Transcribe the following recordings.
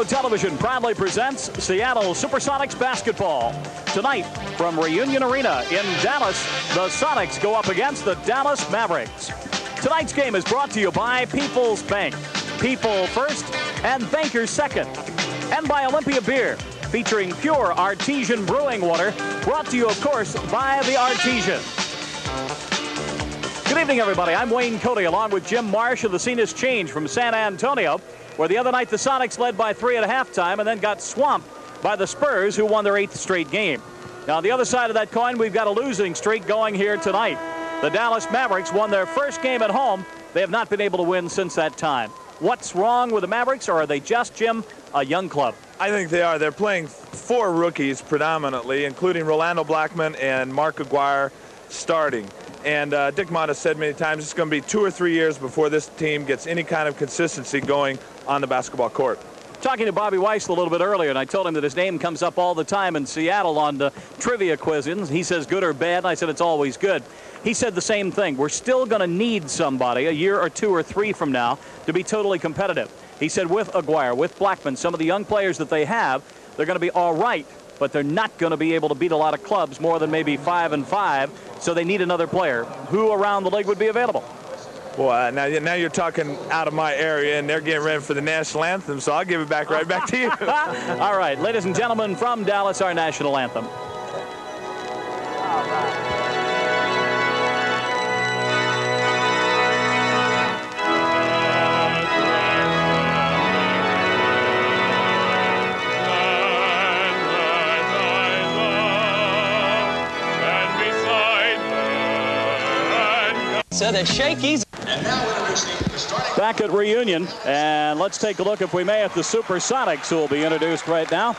Video Television proudly presents Seattle SuperSonics basketball. Tonight, from Reunion Arena in Dallas, the Sonics go up against the Dallas Mavericks. Tonight's game is brought to you by People's Bank. People first and bankers second. And by Olympia Beer, featuring pure artesian brewing water, brought to you, of course, by the Artesian. Good evening, everybody. I'm Wayne Cody, along with Jim Marsh of the Scene Has Changed from San Antonio, where the other night the Sonics led by 3 at halftime and then got swamped by the Spurs, who won their 8th straight game. Now, on the other side of that coin, we've got a losing streak going here tonight. The Dallas Mavericks won their first game at home. They have not been able to win since that time. What's wrong with the Mavericks, or are they just, Jim, a young club? I think they are. They're playing 4 rookies predominantly, including Rolando Blackman and Mark Aguirre starting. And Dick Mott has said many times it's going to be 2 or 3 years before this team gets any kind of consistency going on the basketball court. Talking to Bobby Weiss a little bit earlier, and I told him that his name comes up all the time in Seattle on the trivia quizzes. He says good or bad, and I said it's always good. He said the same thing. We're still going to need somebody a year or 2 or 3 from now to be totally competitive. He said with Aguirre, with Blackman, some of the young players that they have, they're going to be all right, but they're not going to be able to beat a lot of clubs more than maybe 5-5, so they need another player. Who around the league would be available? Well, now you're talking out of my area, and they're getting ready for the national anthem, so I'll give it right back to you. All right, ladies and gentlemen, from Dallas, our national anthem. So the Shakies. Back at Reunion, and let's take a look, if we may, at the SuperSonics, who will be introduced right now.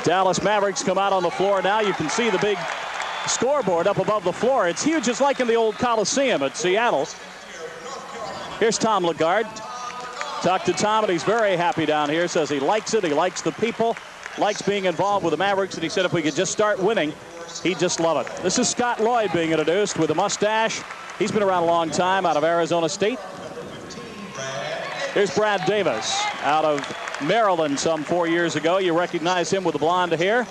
Dallas Mavericks come out on the floor now. You can see the big scoreboard up above the floor. It's huge, just like in the old Coliseum at Seattle. Here's Tom Lagarde. Talked to Tom, and he's very happy down here. Says he likes it, he likes the people, likes being involved with the Mavericks, and he said if we could just start winning, he'd just love it. This is Scott Lloyd being introduced with a mustache. He's been around a long time, out of Arizona State. Here's Brad Davis out of Maryland some 4 years ago. You recognize him with the blonde hair.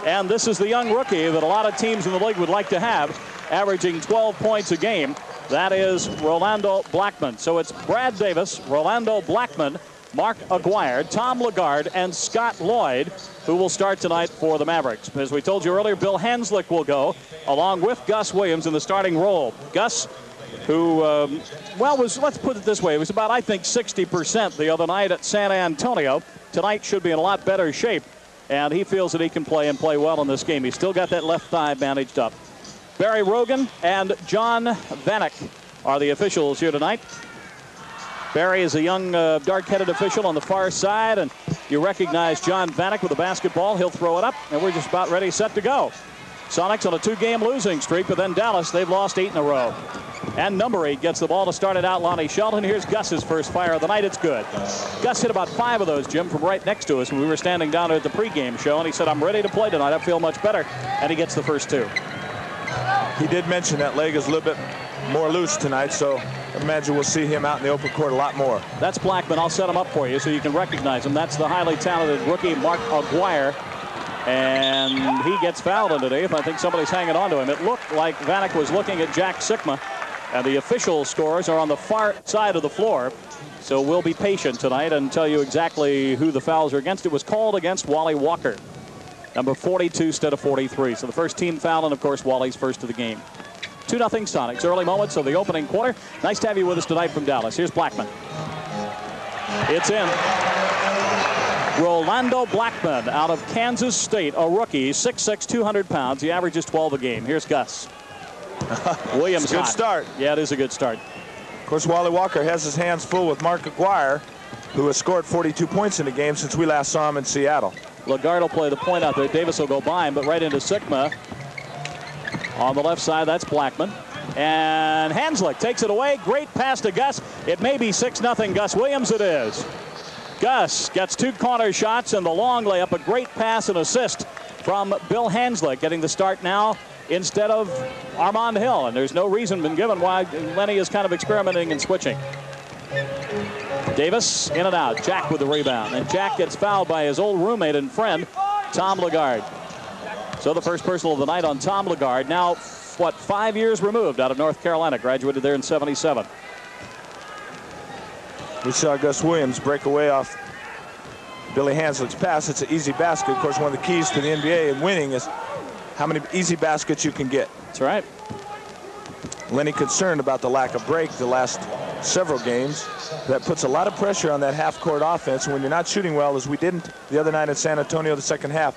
And this is the young rookie that a lot of teams in the league would like to have, averaging 12 points a game. That is Rolando Blackman. So it's Brad Davis, Rolando Blackman, Mark Aguirre, Tom Lagarde, and Scott Lloyd, who will start tonight for the Mavericks. As we told you earlier, Bill Hanslick will go, along with Gus Williams in the starting role. Gus, who, let's put it this way, it was about, I think, 60% the other night at San Antonio. Tonight should be in a lot better shape, and he feels that he can play and play well in this game. He's still got that left thigh bandaged up. Barry Rogan and John Vanek are the officials here tonight. Barry is a young, dark-headed official on the far side, and you recognize John Vanek with the basketball. He'll throw it up, and we're just about ready, set to go. Sonics on a 2-game losing streak, but then Dallas, they've lost 8 in a row. And number 8 gets the ball to start it out, Lonnie Shelton. Here's Gus's first fire of the night. It's good. Gus hit about 5 of those, Jim, from right next to us when we were standing down at the pregame show, and he said, I'm ready to play tonight. I feel much better. And he gets the first 2. He did mention that leg is a little bit more loose tonight, so I imagine we'll see him out in the open court a lot more. That's Blackman. I'll set him up for you so you can recognize him. That's the highly talented rookie, Mark Aguirre. And he gets fouled underneath. I think somebody's hanging on to him. It looked like Vanek was looking at Jack Sikma, and the official scores are on the far side of the floor. So we'll be patient tonight and tell you exactly who the fouls are against. It was called against Wally Walker, number 42 instead of 43. So the first team foul, and of course Wally's first of the game. 2-0 Sonics. Early moments of the opening quarter. Nice to have you with us tonight from Dallas. Here's Blackman. It's in. Rolando Blackman out of Kansas State, a rookie, 6'6", 200 pounds. He averages 12 a game. Here's Gus. Williams. It's a good start. Yeah, it is a good start. Of course, Wally Walker has his hands full with Mark Aguirre, who has scored 42 points in the game since we last saw him in Seattle. Lagarde will play the point out there. Davis will go by him, but right into Sikma. On the left side, that's Blackman. And Hanslick takes it away. Great pass to Gus. It may be 6-0 Gus Williams. It is. Gus gets 2 corner shots and the long layup. A great pass and assist from Bill Hanslick, getting the start now instead of Armand Hill. And there's no reason been given why Lenny is kind of experimenting and switching. Davis in and out. Jack with the rebound. And Jack gets fouled by his old roommate and friend, Tom Lagarde. So the first personal of the night on Tom Lagarde. Now, what, 5 years removed out of North Carolina. Graduated there in '77. We saw Gus Williams break away off Billy Hanslick's pass. It's an easy basket. Of course, one of the keys to the NBA and winning is how many easy baskets you can get. That's right. Lenny concerned about the lack of break the last several games. That puts a lot of pressure on that half-court offense. When you're not shooting well, as we didn't the other night in San Antonio the second half,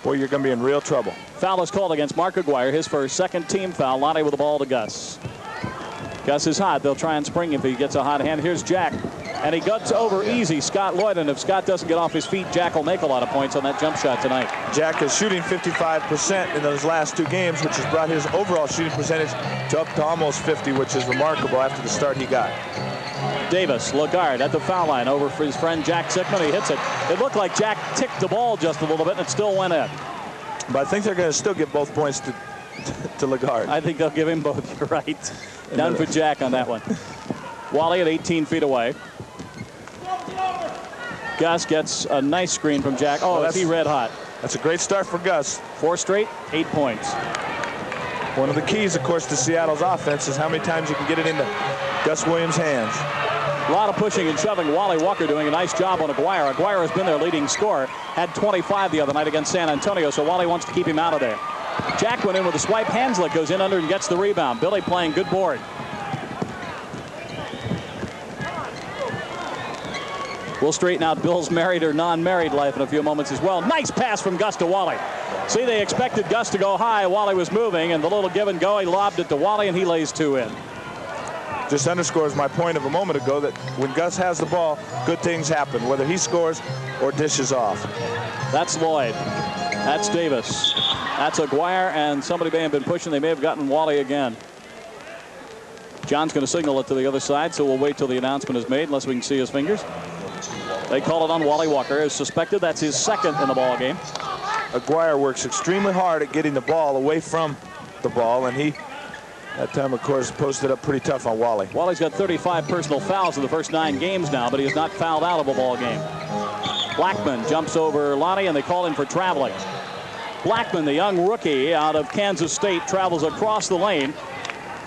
boy, you're going to be in real trouble. Foul is called against Mark Aguirre, his first, second team foul. Lonnie with the ball to Gus. Gus is hot. They'll try and spring if he gets a hot hand. Here's Jack. And he guts over easy Scott Lloyd. And if Scott doesn't get off his feet, Jack will make a lot of points on that jump shot tonight. Jack is shooting 55% in those last 2 games, which has brought his overall shooting percentage to up to almost 50, which is remarkable after the start he got. Davis, Lagarde at the foul line over for his friend Jack Sikma. He hits it. It looked like Jack ticked the ball just a little bit, and it still went in. But I think they're going to still give both points to Lagarde. I think they'll give him both. You're right. None for Jack on that one. Wally at 18 feet away. Gus gets a nice screen from Jack. Oh, is he red hot? That's a great start for Gus. 4 straight, 8 points. One of the keys, of course, to Seattle's offense is how many times you can get it into Gus Williams' hands. A lot of pushing and shoving. Wally Walker doing a nice job on Aguirre. Aguirre has been their leading scorer. Had 25 the other night against San Antonio, so Wally wants to keep him out of there. Jack went in with a swipe. Hanslick goes in under and gets the rebound. Billy playing good board. We'll straighten out Bill's married or non-married life in a few moments as well. Nice pass from Gus to Wally. See, they expected Gus to go high. Wally was moving, and the little give and go, he lobbed it to Wally, and he lays 2 in. Just underscores my point of a moment ago that when Gus has the ball, good things happen, whether he scores or dishes off. That's Lloyd. That's Davis. That's Aguirre, and somebody may have been pushing. They may have gotten Wally again. John's going to signal it to the other side, so we'll wait till the announcement is made, unless we can see his fingers. They call it on Wally Walker. As suspected, that's his second in the ball game. Aguirre works extremely hard at getting the ball away from the ball, and he, that time, of course, posted up pretty tough on Wally. Wally's got 35 personal fouls in the first 9 games now, but he has not fouled out of a ball game. Blackman jumps over Lonnie, and they call him for traveling. Blackman, the young rookie out of Kansas State, travels across the lane,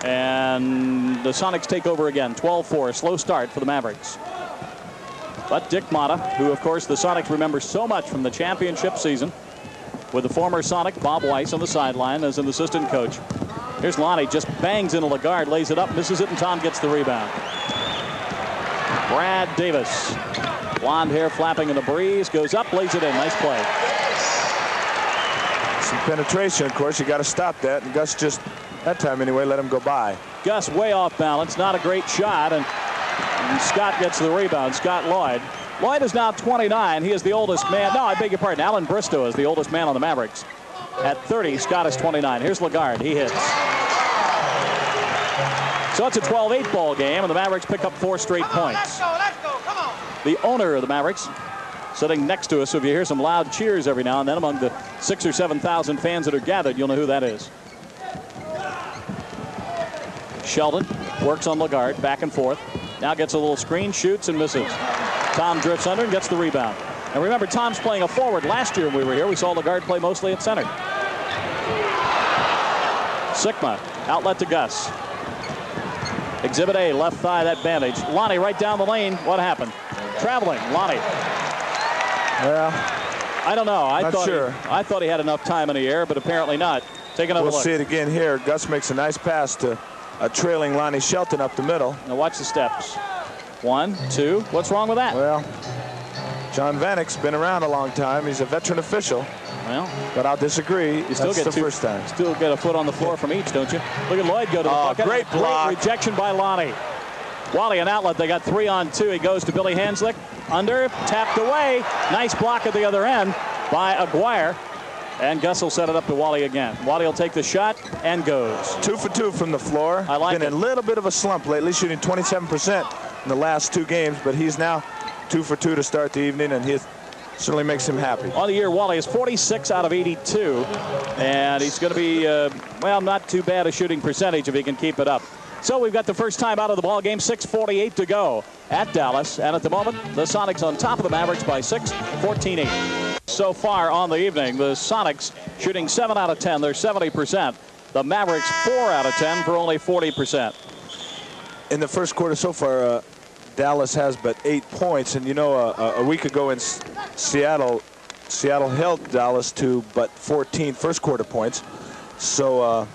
and the Sonics take over again. 12-4, slow start for the Mavericks. But Dick Motta, who, of course, the Sonics remember so much from the championship season, with the former Sonic Bob Weiss on the sideline as an assistant coach. Here's Lonnie, just bangs into Lagarde, lays it up, misses it, and Tom gets the rebound. Brad Davis, blonde hair flapping in the breeze, goes up, lays it in. Nice play. Some penetration, of course. You got to stop that, and Gus just, that time anyway, let him go by. Gus way off balance, not a great shot, and Scott gets the rebound. Scott Lloyd. Lloyd is now 29. He is the oldest man. No, I beg your pardon. Alan Bristow is the oldest man on the Mavericks. At 30, Scott is 29. Here's Lagarde. He hits. So it's a 12-8 ball game, and the Mavericks pick up 4 straight points. Let's go. Come on. The owner of the Mavericks sitting next to us. So if you hear some loud cheers every now and then among the 6,000 or 7,000 fans that are gathered, you'll know who that is. Sheldon works on Lagarde, back and forth. Now gets a little screen, shoots, and misses. Tom drifts under and gets the rebound. And remember, Tom's playing a forward. Last year when we were here, we saw Lagarde play mostly at center. Sikma, outlet to Gus. Exhibit A, left thigh, that bandage. Lonnie right down the lane. What happened? Traveling, Lonnie. Well, I don't know. I thought he had enough time in the air, but apparently not. Take another look. We'll see it again here. Gus makes a nice pass to a trailing Lonnie Shelton up the middle. Now watch the steps. 1, 2. What's wrong with that? Well, John Vanek's been around a long time. He's a veteran official. Well, but I'll disagree. You still That's the first time. Still get a foot on the floor from each, don't you? Look at Lloyd go to the bucket. Great block. Great rejection by Lonnie. Wally an outlet. They got 3 on 2. He goes to Billy Hanslick. Under, tapped away. Nice block at the other end by Aguirre. And Gus will set it up to Wally again. Wally will take the shot and goes. 2 for 2 from the floor. I like it. Been in a little bit of a slump lately, shooting 27% in the last 2 games, but he's now 2 for 2 to start the evening, and he certainly makes him happy. On the year, Wally is 46 out of 82, and he's going to be, well, not too bad a shooting percentage if he can keep it up. So we've got the first time out of the ball game, 6:48 to go at Dallas. And at the moment, the Sonics on top of the Mavericks by 6, 14-8. So far on the evening, the Sonics shooting 7 out of 10. They're 70%. The Mavericks 4 out of 10 for only 40%. In the first quarter so far, Dallas has but 8 points. And, you know, a week ago in Seattle held Dallas to but 14 first quarter points. So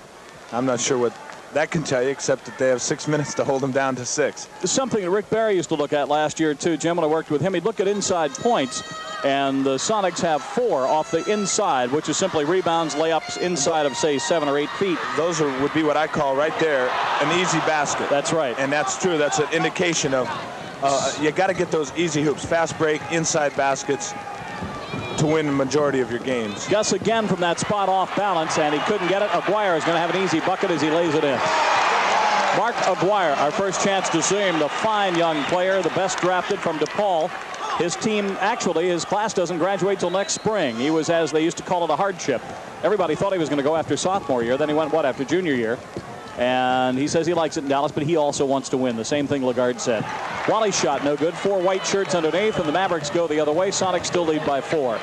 I'm not sure what that can tell you, except that they have 6 minutes to hold them down to 6. Something that Rick Barry used to look at last year, too, Jim, when I worked with him. He'd look at inside points, and the Sonics have 4 off the inside, which is simply rebounds, layups inside of, say, 7 or 8 feet. Those would be what I call right there an easy basket. That's right. And that's true. That's an indication of you got to get those easy hoops, fast break, inside baskets to win the majority of your games. Gus again from that spot off balance, and he couldn't get it. Aguirre is going to have an easy bucket as he lays it in. Mark Aguirre, our first chance to see him, the fine young player, the best drafted from DePaul. His team, actually, his class doesn't graduate till next spring. He was, as they used to call it, a hardship. Everybody thought he was going to go after sophomore year. Then he went, what, after junior year? And he says he likes it in Dallas, but he also wants to win. The same thing Lagarde said. Wally's shot no good. 4 white shirts underneath, and the Mavericks go the other way. Sonics still lead by 4.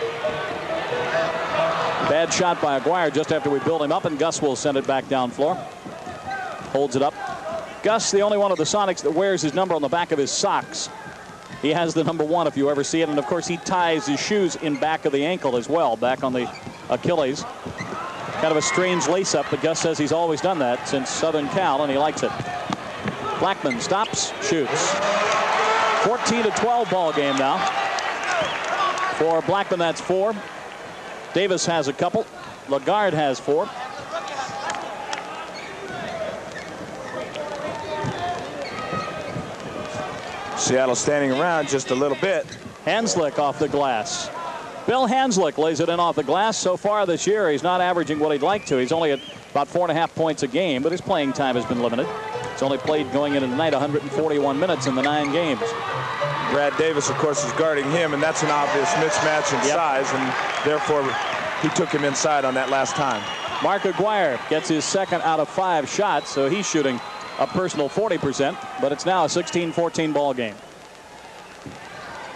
Bad shot by Aguirre just after we build him up, and Gus will send it back down floor. Holds it up. Gus, the only one of the Sonics that wears his number on the back of his socks. He has the number 1 if you ever see it, and of course he ties his shoes in back of the ankle as well, back on the Achilles. Kind of a strange lace-up, but Gus says he's always done that since Southern Cal, and he likes it. Blackman stops, shoots. 14-12 ball game now. For Blackman, that's 4. Davis has a couple. Lagarde has 4. Seattle standing around just a little bit. Hanslick off the glass. Bill Hanslick lays it in off the glass. So far this year, he's not averaging what he'd like to. He's only at about 4.5 points a game, but his playing time has been limited. He's only played going into tonight 141 minutes in the 9 games. Brad Davis, of course, is guarding him, and that's an obvious mismatch in size, and therefore he took him inside on that last time. Mark Aguirre gets his 2nd out of 5 shots, so he's shooting a personal 40%, but it's now a 16-14 ball game.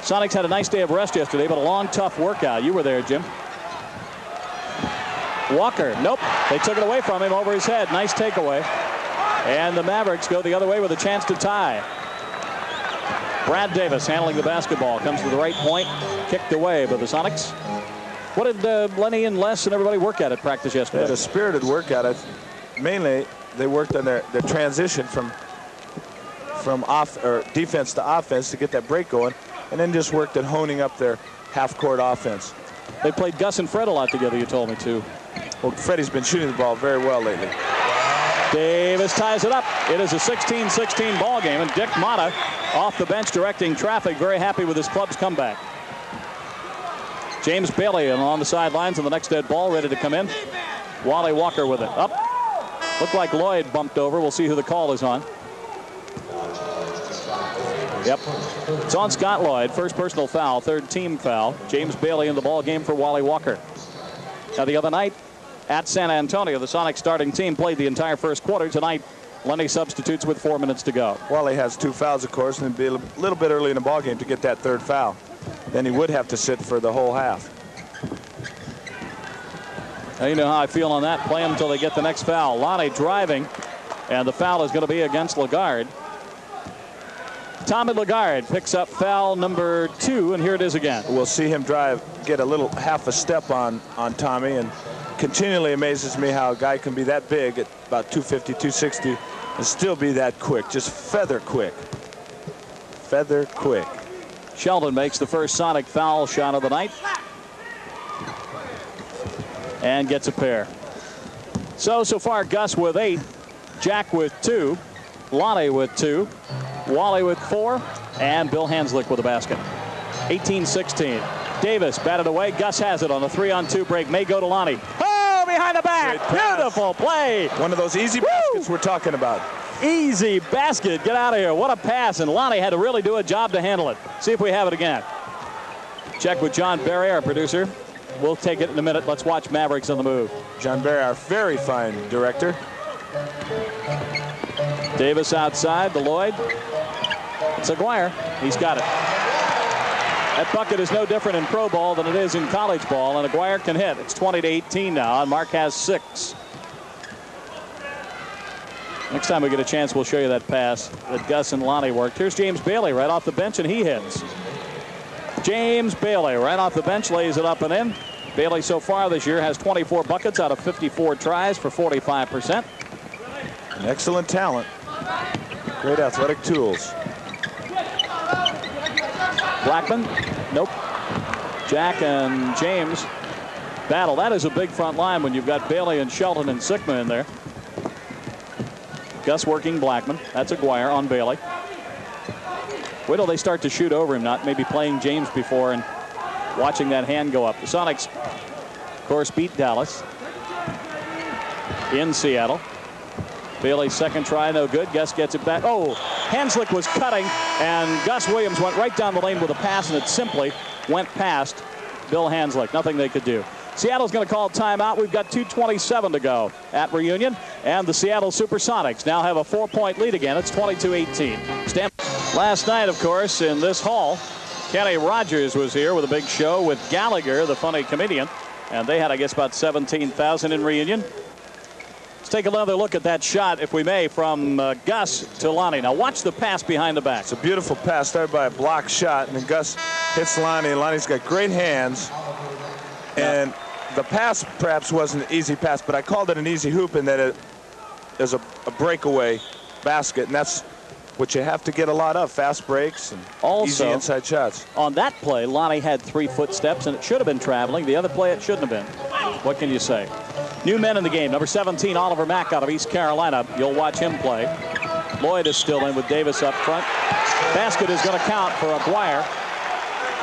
Sonics had a nice day of rest yesterday, but a long, tough workout. You were there, Jim. Walker, nope. They took it away from him over his head. Nice takeaway. And the Mavericks go the other way with a chance to tie. Brad Davis handling the basketball. Comes to the right point. Kicked away by the Sonics. What did Lenny and Les and everybody work at practice yesterday? They had a spirited workout. Mainly, they worked on their transition from defense to offense to get that break going, and then just worked at honing up their half-court offense. They played Gus and Fred a lot together, you told me, too. Well, Freddie's been shooting the ball very well lately. Davis ties it up. It is a 16-16 ball game, and Dick Motta off the bench directing traffic, very happy with his club's comeback. James Bailey on the sidelines on the next dead ball, ready to come in. Wally Walker with it. Up. Looked like Lloyd bumped over. We'll see who the call is on. Yep. It's on Scott Lloyd. First personal foul, 3rd team foul. James Bailey in the ball game for Wally Walker. Now the other night at San Antonio, the Sonic starting team played the entire first quarter. Tonight, Lenny substitutes with 4 minutes to go. Wally has 2 fouls, of course, and it'd be a little bit early in the ball game to get that 3rd foul. Then he would have to sit for the whole half. Now you know how I feel on that. Play them until they get the next foul. Lonnie driving, and the foul is going to be against Lagarde. Tommy Lagarde picks up foul number 2, and here it is again. We'll see him drive, get a little half a step on Tommy, and continually amazes me how a guy can be that big at about 250, 260, and still be that quick, just feather quick. Feather quick. Sheldon makes the first Sonic foul shot of the night. And gets a pair. So far, Gus with 8, Jack with 2, Lonnie with 2, Wally with 4, and Bill Hanslick with a basket. 18-16. Davis batted away. Gus has it on a 3-on-2 break. May go to Lonnie. Oh, behind the back. Beautiful play. One of those easy baskets we're talking about. Easy basket. Get out of here. What a pass. And Lonnie had to really do a job to handle it. See if we have it again. Check with John Barry, our producer. We'll take it in a minute. Let's watch Mavericks on the move. John Barry, our very fine director. Davis outside to Lloyd. It's Aguirre. He's got it. That bucket is no different in pro ball than it is in college ball, and Aguirre can hit. It's 20-18 now, and Mark has 6. Next time we get a chance, we'll show you that pass that Gus and Lonnie worked. Here's James Bailey right off the bench, and he hits. James Bailey right off the bench lays it up and in. Bailey so far this year has 24 buckets out of 54 tries for 45%. An excellent talent. Great athletic tools. Blackman, nope. Jack and James battle. That is a big front line when you've got Bailey and Shelton and Sikma in there. Gus working Blackman. That's Aguirre on Bailey. Wait till they start to shoot over him, not maybe playing James before and watching that hand go up. The Sonics, of course, beat Dallas in Seattle. Bailey's second try, no good. Gus gets it back. Oh, Hanslick was cutting, and Gus Williams went right down the lane with a pass, and it simply went past Bill Hanslick. Nothing they could do. Seattle's going to call timeout. We've got 2:27 to go at Reunion, and the Seattle SuperSonics now have a 4-point lead again. It's 22-18. Last night, of course, in this hall, Kenny Rogers was here with a big show with Gallagher, the funny comedian, and they had, I guess, about 17,000 in Reunion. Let's take another look at that shot, if we may, from Gus to Lonnie. Now watch the pass behind the back. It's a beautiful pass started by a block shot, and then Gus hits Lonnie, and Lonnie's got great hands. And the pass perhaps wasn't an easy pass, but I called it an easy hoop in that it is a breakaway basket, and that's what you have to get a lot of, fast breaks and also, easy inside shots. On that play, Lonnie had 3 footsteps, and it should have been traveling. The other play, it shouldn't have been. What can you say? New men in the game. Number 17, Oliver Mack out of East Carolina. You'll watch him play. Lloyd is still in with Davis up front. Basket is going to count for Aguirre.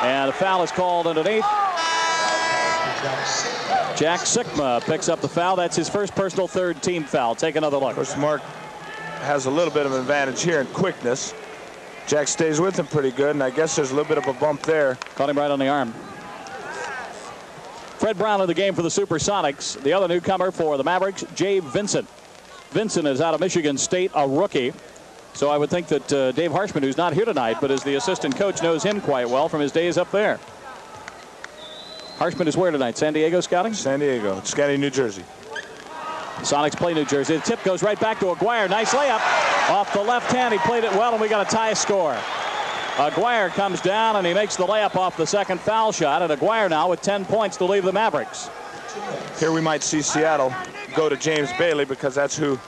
And a foul is called underneath. Jack Sikma picks up the foul. That's his first personal third-team foul. Take another look. Of course, Mark has a little bit of an advantage here in quickness. Jack stays with him pretty good, and I guess there's a little bit of a bump there. Caught him right on the arm. Fred Brown in the game for the SuperSonics. The other newcomer for the Mavericks, Jay Vincent. Vincent is out of Michigan State, a rookie. So I would think that Dave Harshman, who's not here tonight, but is the assistant coach, knows him quite well from his days up there. Harshman is where tonight? San Diego scouting? San Diego, scouting New Jersey. The Sonics play New Jersey. The tip goes right back to Aguirre. Nice layup off the left hand. He played it well, and we got a tie score. Aguirre comes down, and he makes the layup off the second foul shot. And Aguirre now with 10 points to lead the Mavericks. Here we might see Seattle go to James Bailey because that's who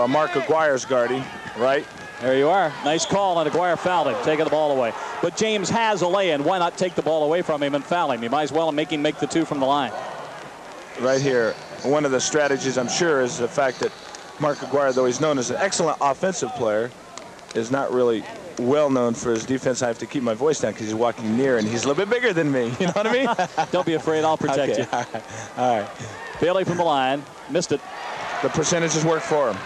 Mark Aguirre's guarding, right? There you are. Nice call, and Aguirre fouled him, taking the ball away. But James has a lay-in. Why not take the ball away from him and foul him? You might as well make him make the 2 from the line. Right here, one of the strategies, I'm sure, is the fact that Mark Aguirre, though he's known as an excellent offensive player, is not really well known for his defense. I have to keep my voice down because he's walking near, and he's a little bit bigger than me. You know what I mean? Don't be afraid. I'll protect you. All right. Bailey from the line. Missed it. The percentages work for him.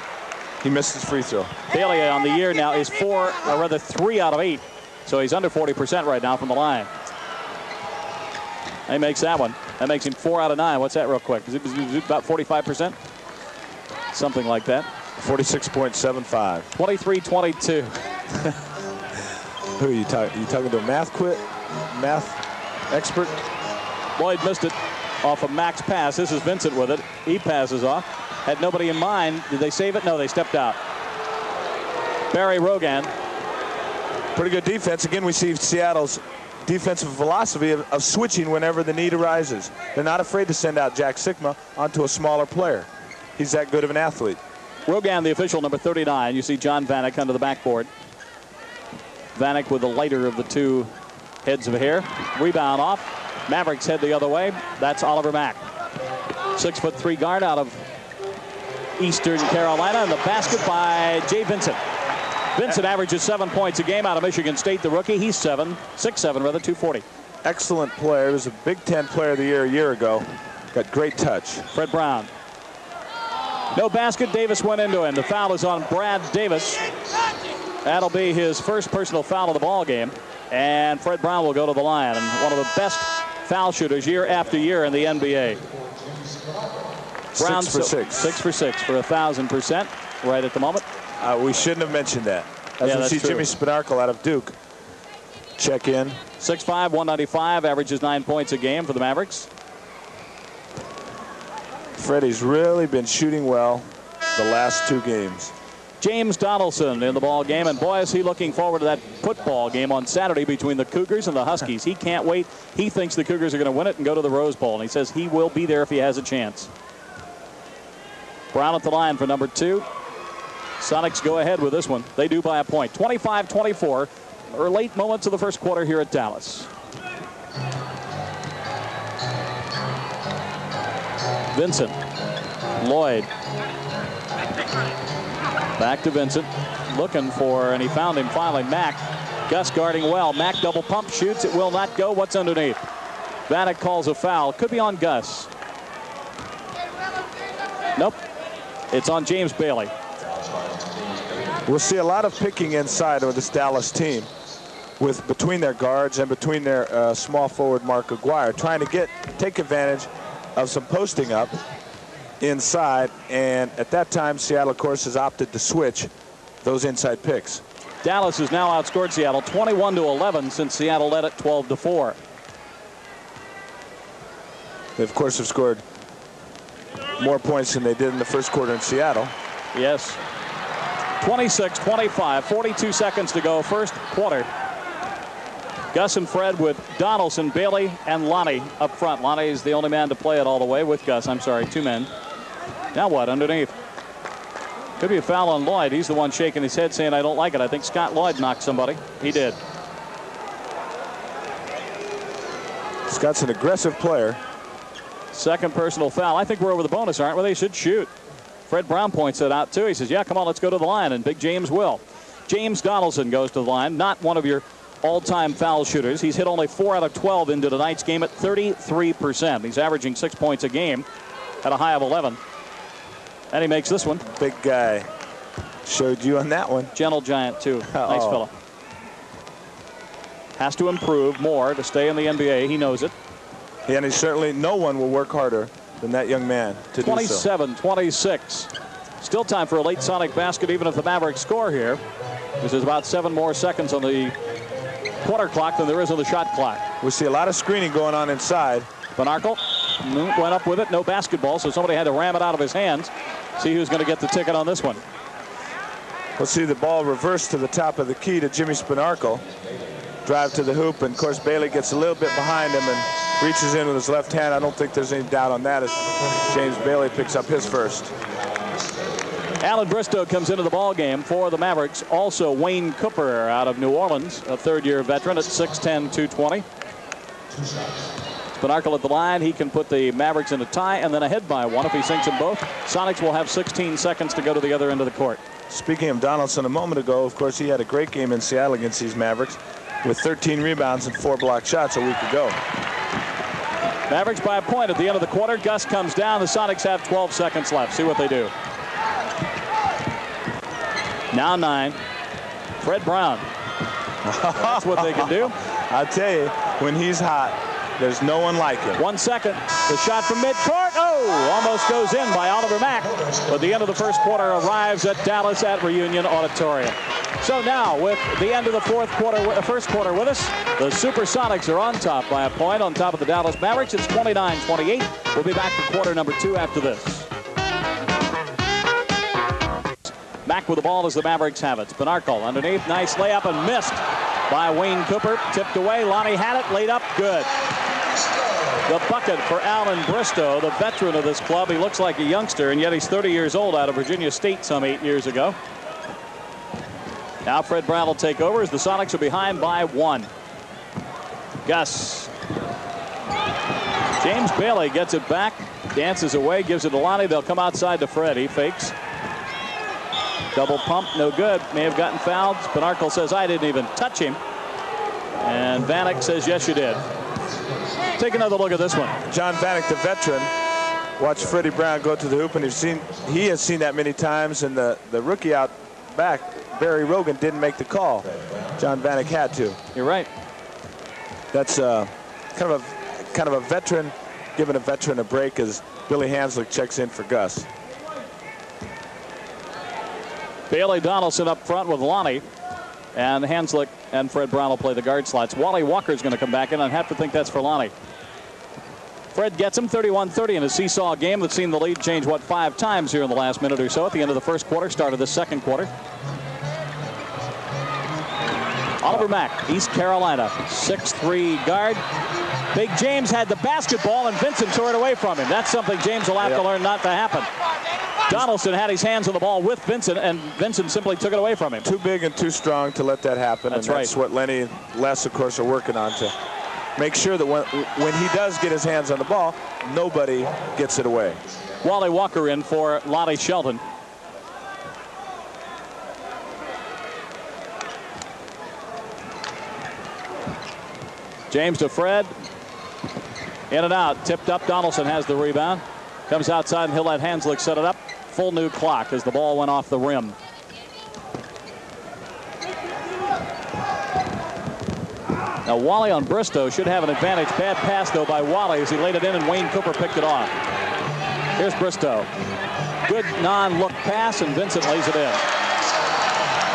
He missed his free throw. Bailey on the year now is 3 out of 8. So he's under 40% right now from the line. He makes that one. That makes him 4 out of 9. What's that real quick? Is it about 45%? Something like that. 46.75. 23-22. Who are you talking? You talking to a math expert? Lloyd missed it off of Mac's pass. This is Vincent with it. He passes off. Had nobody in mind. Did they save it? No, they stepped out. Barry Rogan. Pretty good defense. Again, we see Seattle's defensive philosophy of switching whenever the need arises. They're not afraid to send out Jack Sikma onto a smaller player. He's that good of an athlete. Rogan, the official, number 39. You see John Vanek under the backboard. Vanek with the lighter of the 2 heads of hair. Rebound off. Mavericks head the other way. That's Oliver Mack. 6'3" guard out of Eastern Carolina, and the basket by Jay Vincent. Vincent averages 7 points a game out of Michigan State, the rookie. He's 6'7", 240. Excellent player. He was a Big Ten Player of the Year a year ago. Got great touch. Fred Brown. No basket. Davis went into him. The foul is on Brad Davis. That'll be his first personal foul of the ball game. And Fred Brown will go to the line. And one of the best foul shooters year after year in the NBA. Brown 6 for 6. 6 for 6 for 1,000% right at the moment. We shouldn't have mentioned that. As we see true. Jimmy Spanarkel out of Duke check in. 6'5", 195, averages 9 points a game for the Mavericks. Freddie's really been shooting well the last 2 games. James Donaldson in the ball game, and boy, is he looking forward to that football game on Saturday between the Cougars and the Huskies. He can't wait. He thinks the Cougars are going to win it and go to the Rose Bowl, and he says he will be there if he has a chance. Brown at the line for number 2. Sonics go ahead with this one. They do by a point. 25-24, or late moments of the first quarter here at Dallas. Vincent. Lloyd. Back to Vincent. Looking for, and he found him finally, Mack. Gus guarding well. Mack double pump, shoots. It will not go. What's underneath? Vanek calls a foul. Could be on Gus. Nope. It's on James Bailey. We'll see a lot of picking inside of this Dallas team, with between their guards and between their small forward Mark Aguirre, trying to take advantage of some posting up inside, and at that time Seattle of course has opted to switch those inside picks. Dallas has now outscored Seattle 21-11 since Seattle led it 12-4. They of course have scored more points than they did in the first quarter in Seattle. Yes. 26-25, 42 seconds to go, first quarter. Gus and Fred with Donaldson, Bailey, and Lonnie up front. Lonnie is the only man to play it all the way with Gus. I'm sorry, 2 men. Now what underneath? Could be a foul on Lloyd. He's the one shaking his head saying, I don't like it. I think Scott Lloyd knocked somebody. He did. Scott's an aggressive player. Second personal foul. I think we're over the bonus, aren't we? They should shoot. Fred Brown points it out too. He says, yeah, come on, let's go to the line. And Big James will. James Donaldson goes to the line. Not one of your all-time foul shooters. He's hit only 4 out of 12 into tonight's game at 33%. He's averaging 6 points a game at a high of 11. And he makes this one. Big guy. Showed you on that one. Gentle giant too. Nice fella. Has to improve more to stay in the NBA. He knows it. Yeah, and certainly no one will work harder than that young man to do so. 27-26. Still time for a late Sonic basket, even if the Mavericks score here. This is about 7 more seconds on the quarter clock than there is on the shot clock. We see a lot of screening going on inside. Banarkel went up with it. No basketball, so somebody had to ram it out of his hands. See who's going to get the ticket on this one. We'll see the ball reversed to the top of the key to Jimmy Spanarkel. Drive to the hoop, and of course Bailey gets a little bit behind him and reaches in with his left hand. I don't think there's any doubt on that as James Bailey picks up his first. Alan Bristow comes into the ball game for the Mavericks. Also Wayne Cooper out of New Orleans, a third-year veteran at 6'10", 220. Spanarkel at the line. He can put the Mavericks in a tie and then ahead by 1 if he sinks them both. Sonics will have 16 seconds to go to the other end of the court. Speaking of Donaldson a moment ago, of course, he had a great game in Seattle against these Mavericks with 13 rebounds and 4 block shots a week ago. Mavericks by a point at the end of the quarter. Gus comes down. The Sonics have 12 seconds left. See what they do. Now 9. Fred Brown. That's what they can do. I'll tell you, when he's hot, there's no one like him. 1 second. The shot from midcourt. Oh, almost goes in by Oliver Mack. But the end of the first quarter arrives at Dallas at Reunion Auditorium. So now, with the end of the first quarter with us, the SuperSonics are on top by a point on top of the Dallas Mavericks. It's 29-28. We'll be back for quarter number 2 after this. Back with the ball as the Mavericks have it. Spanarkel underneath. Nice layup and missed by Wayne Cooper. Tipped away. Lonnie had it. Laid up. Good. The bucket for Alan Bristow, the veteran of this club. He looks like a youngster, and yet he's 30 years old out of Virginia State some 8 years ago. Now Fred Brown will take over as the Sonics are behind by 1. Gus. James Bailey gets it back. Dances away. Gives it to Lonnie. They'll come outside to Fred. He fakes. Double pump. No good. May have gotten fouled. Spanarkel says, I didn't even touch him. And Vanek says, yes, you did. Take another look at this one. John Vanek, the veteran, watched Freddie Brown go to the hoop, and he has seen that many times, and the rookie out back, Barry Rogan, didn't make the call. John Vanek had to. You're right. That's kind of a veteran, giving a veteran a break, as Billy Hanslick checks in for Gus. Bailey Donaldson up front with Lonnie. And Hanslick and Fred Brown will play the guard slots. Wally Walker's going to come back in. I'd have to think that's for Lonnie. Fred gets him 31-30 in a seesaw game that's seen the lead change, 5 times here in the last minute or so at the end of the first quarter, start of the second quarter. Oliver Mack, East Carolina, 6'3" guard. Big James had the basketball, and Vincent tore it away from him. That's something James will have to learn not to happen. Donaldson had his hands on the ball with Vincent, and Vincent simply took it away from him. Too big and too strong to let that happen. That's That's what Lenny and Les, of course, are working on to make sure that when he does get his hands on the ball, nobody gets it away. Wally Walker in for Lonnie Shelton. James to Fred. In and out. Tipped up. Donaldson has the rebound. Comes outside, and he'll let Hanslick set it up. Full new clock as the ball went off the rim. Now Wally on Bristow should have an advantage. Bad pass, though, by Wally as he laid it in, and Wayne Cooper picked it off. Here's Bristow. Good non-look pass, and Vincent lays it in.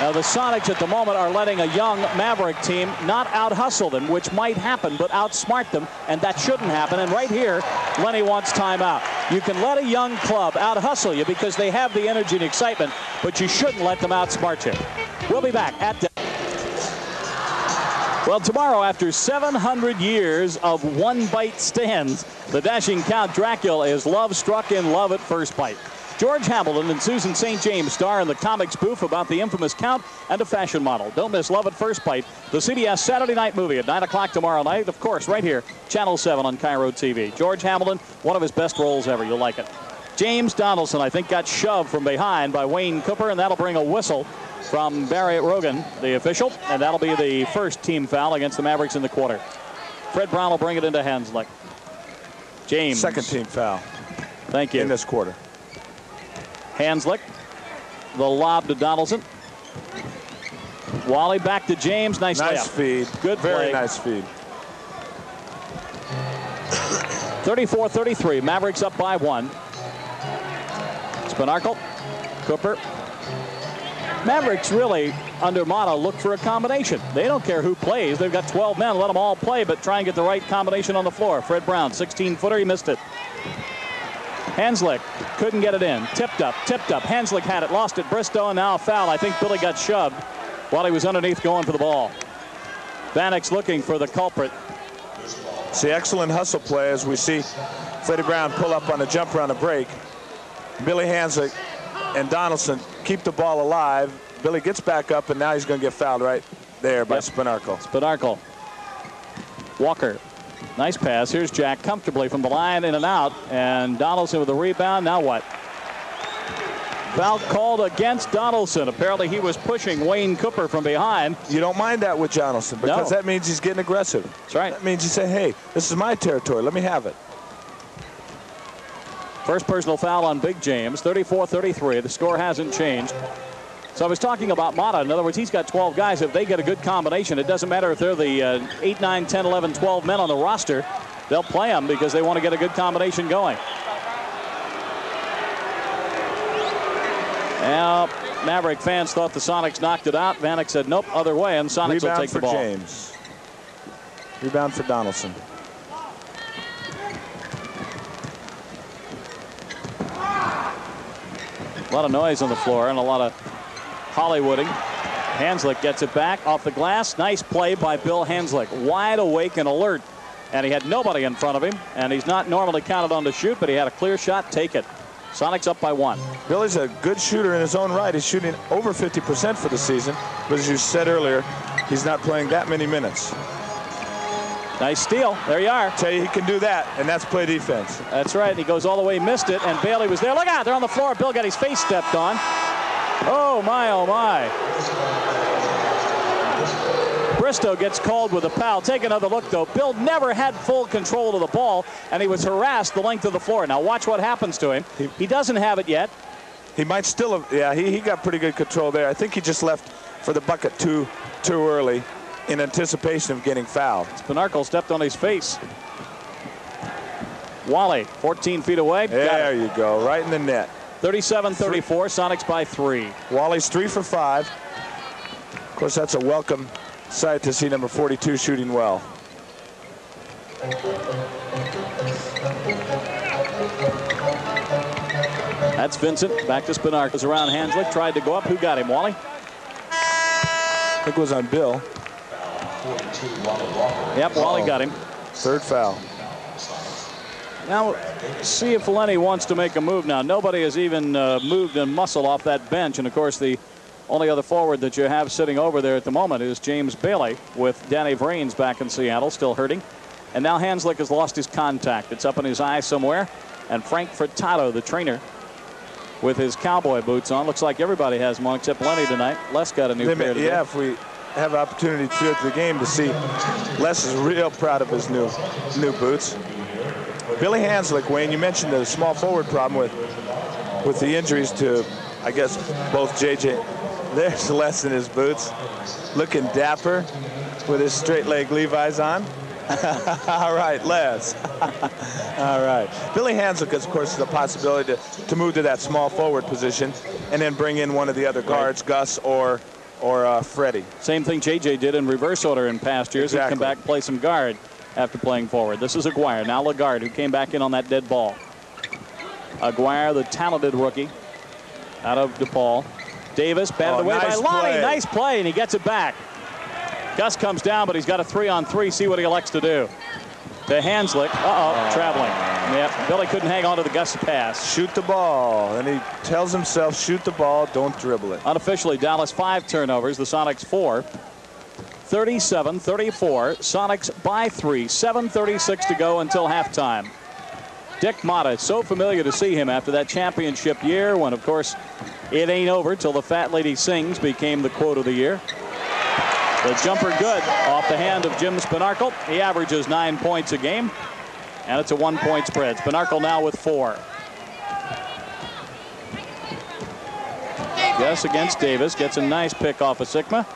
Now the Sonics at the moment are letting a young Maverick team not out-hustle them, which might happen, but outsmart them, and that shouldn't happen. And right here, Lenny wants timeout. You can let a young club out-hustle you because they have the energy and excitement, but you shouldn't let them outsmart you. We'll be back at the... Well, tomorrow, after 700 years of one-bite stands, the dashing Count Dracula is love-struck in love at first bite. George Hamilton and Susan St. James star in the comic spoof about the infamous Count and a fashion model. Don't miss Love at First Bite, the CBS Saturday night movie at 9 o'clock tomorrow night. Of course, right here, Channel 7 on Cairo TV. George Hamilton, one of his best roles ever. You'll like it. James Donaldson, I think, got shoved from behind by Wayne Cooper, and that'll bring a whistle from Barry Rogan, the official, and that'll be the first team foul against the Mavericks in the quarter. Fred Brown will bring it into Hanslick. James. Second team foul. Thank you. In this quarter. Hanslick, the lob to Donaldson. Wally back to James. Nice layup. Feed. Good play. Very nice feed. 34-33. Mavericks up by 1. Spinarkle. Cooper. Mavericks really, under Mata, look for a combination. They don't care who plays. They've got 12 men. Let them all play, but try and get the right combination on the floor. Fred Brown, 16-footer. He missed it. Hanslick couldn't get it in. Tipped up. Hanslick had it, lost it. Bristow, and now a foul. I think Billy got shoved while he was underneath going for the ball. Vanek's looking for the culprit. See, excellent hustle play as we see Freddie Brown pull up on a jumper on a break. Billy Hanslick and Donaldson keep the ball alive. Billy gets back up, and now he's going to get fouled right there by Spinarkle. Spinarkle. Walker. Nice pass. Here's Jack comfortably from the line, in and out. And Donaldson with the rebound. Now what? Foul called against Donaldson. Apparently he was pushing Wayne Cooper from behind. You don't mind that with Donaldson because that means he's getting aggressive. That's right. That means he said, hey, this is my territory. Let me have it. First personal foul on Big James. 34-33. The score hasn't changed. So I was talking about Mata. In other words, he's got 12 guys. If they get a good combination, it doesn't matter if they're the 8, 9, 10, 11, 12 men on the roster. They'll play them because they want to get a good combination going. Now, Maverick fans thought the Sonics knocked it out. Vanek said, nope, other way, and Sonics will take the ball. Rebound for James. Rebound for Donaldson. A lot of noise on the floor and a lot of Hollywooding. Hanslick gets it back off the glass. Nice play by Bill Hanslick. Wide awake and alert. And he had nobody in front of him. And he's not normally counted on to shoot, but he had a clear shot. Take it. Sonics up by 1. Billy's a good shooter in his own right. He's shooting over 50% for the season. But as you said earlier, he's not playing that many minutes. Nice steal. There you are. Tell you he can do that, and that's play defense. That's right. He goes all the way, missed it, and Bailey was there. Look out. They're on the floor. Bill got his face stepped on. Oh, my, oh, my. Bristow gets called with a foul. Take another look, though. Bill never had full control of the ball, and he was harassed the length of the floor. Now, watch what happens to him. He doesn't have it yet. He might still have. Yeah, he got pretty good control there. I think he just left for the bucket too early in anticipation of getting fouled. Spinarkle stepped on his face. Wally, 14 feet away. There you go, right in the net. 37-34, Sonics by 3. Wally's 3 for 5. Of course, that's a welcome sight to see number 42 shooting well. That's Vincent. Back to Spinark. Was around Hanslick. Tried to go up. Who got him? Wally? I think it was on Bill. Yep, Wally got him. Third foul. Now, see if Lenny wants to make a move now. Nobody has even moved a muscle off that bench. And, of course, the only other forward that you have sitting over there at the moment is James Bailey, with Danny Vrains back in Seattle, still hurting. And now Hanslick has lost his contact. It's up in his eye somewhere. And Frank Furtado, the trainer, with his cowboy boots on. Looks like everybody has them on except Lenny tonight. Les got a new pair today. Yeah, if we have an opportunity throughout the game to see, Les is real proud of his new boots. Billy Hanslick, Wayne, you mentioned the small forward problem with the injuries to, I guess, both JJ. There's Les in his boots, looking dapper with his straight leg Levi's on. All right, Les. All right. Billy Hanslick, of course, is a possibility to move to that small forward position and then bring in one of the other guards, Gus or Freddie. Same thing JJ did in reverse order in past years. Exactly. He'd come back and play some guard after playing forward. This is Aguirre, now Lagarde, who came back in on that dead ball. Aguirre, the talented rookie out of DePaul. Davis, batted away by Lonnie. Nice play, and he gets it back. Gus comes down, but he's got a 3-on-3. See what he elects to do. To Hanslick. Traveling. Yep, Billy couldn't hang on to the Gus pass. Shoot the ball. And he tells himself, shoot the ball, don't dribble it. Unofficially, Dallas 5 turnovers, the Sonics 4. 37-34, Sonics by 3. 7:36 to go until halftime. Dick Motta, so familiar to see him after that championship year when, of course, it ain't over till the fat lady sings became the quote of the year. The jumper good off the hand of Jim Spinarkle. He averages 9 points a game, and it's a 1-point spread. Spinarkle now with 4. Gus against Davis, gets a nice pick off of Sikma,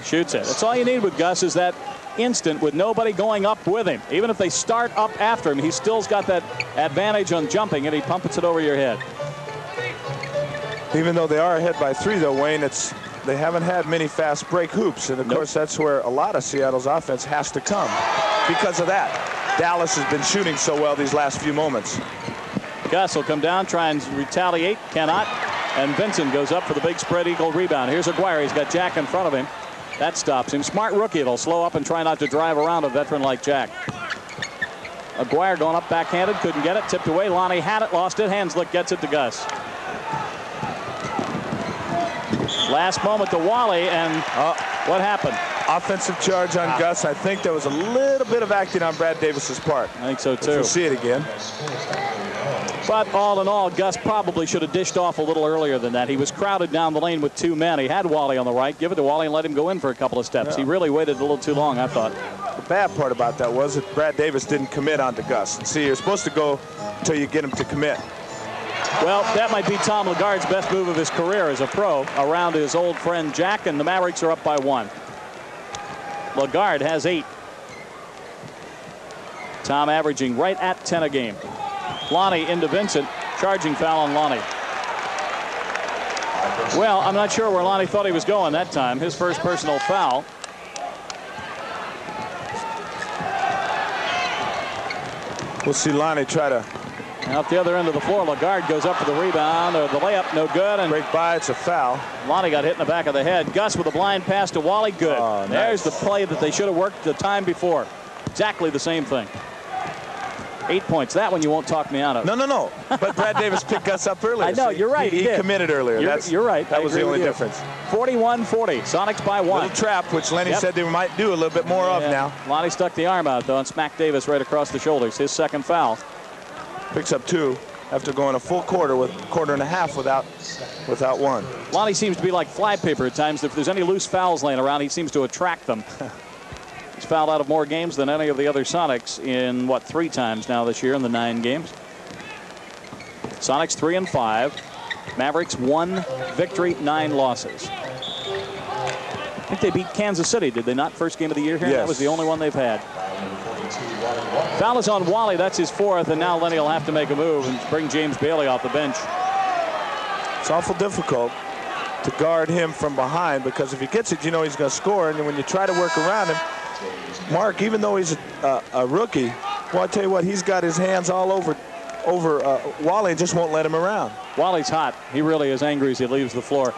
shoots it. That's all you need with Gus is that instant with nobody going up with him. Even if they start up after him, he still's got that advantage on jumping, and he pumps it over your head. Even though they are ahead by 3, though, Wayne, they haven't had many fast break hoops, and of course that's where a lot of Seattle's offense has to come. Because of that, Dallas has been shooting so well these last few moments. Gus will come down, try and retaliate, cannot, and Vincent goes up for the big spread eagle rebound. Here's Aguirre. He's got Jack in front of him. That stops him. Smart rookie. It'll slow up and try not to drive around a veteran like Jack. Aguirre going up backhanded, couldn't get it, tipped away. Lonnie had it, lost it. Hanslick gets it to Gus. Last moment to Wally, and what happened? Offensive charge on Gus. I think there was a little bit of acting on Brad Davis's part. I think so too. We'll see it again. But all in all, Gus probably should have dished off a little earlier than that. He was crowded down the lane with 2 men. He had Wally on the right. Give it to Wally and let him go in for a couple of steps. Yeah. He really waited a little too long, I thought. The bad part about that was that Brad Davis didn't commit onto Gus. See, you're supposed to go until you get him to commit. Well, that might be Tom Lagarde's best move of his career as a pro, around his old friend Jack, and the Mavericks are up by 1. Lagarde has 8. Tom averaging right at 10 a game. Lonnie into Vincent, charging foul on Lonnie. Well, I'm not sure where Lonnie thought he was going that time. His first personal foul. We'll see Lonnie try to. Out the other end of the floor, Lagarde goes up for the rebound, or the layup, no good. And break by, it's a foul. Lonnie got hit in the back of the head. Gus with a blind pass to Wally, good. Oh, there's nice. the play that they should have worked the time before. Exactly the same thing. 8 points. That one you won't talk me out of. No. But Brad Davis picked Gus up earlier. I know, you're right. He committed earlier. You're right. That was the only difference. 41-40. Sonics by 1. Little trap, which Lenny said they might do a little bit more of now. Lonnie stuck the arm out, though, and smacked Davis right across the shoulders. His second foul. Picks up 2 after going a full quarter with quarter and a half without 1. Lonnie seems to be like flypaper at times. If there's any loose fouls laying around, he seems to attract them. He's fouled out of more games than any of the other Sonics in, 3 times now this year in the 9 games. Sonics 3-5. Mavericks 1 victory, 9 losses. I think they beat Kansas City, did they not? First game of the year here? Yes. That was the only one they've had. Foul is on Wally. That's his 4th, and now Lenny will have to make a move and bring James Bailey off the bench. It's awful difficult to guard him from behind, because if he gets it, you know he's going to score. And when you try to work around him, Mark, even though he's a rookie, well, I tell you what, he's got his hands all over Wally and just won't let him around. Wally's hot. He really is angry as he leaves the floor.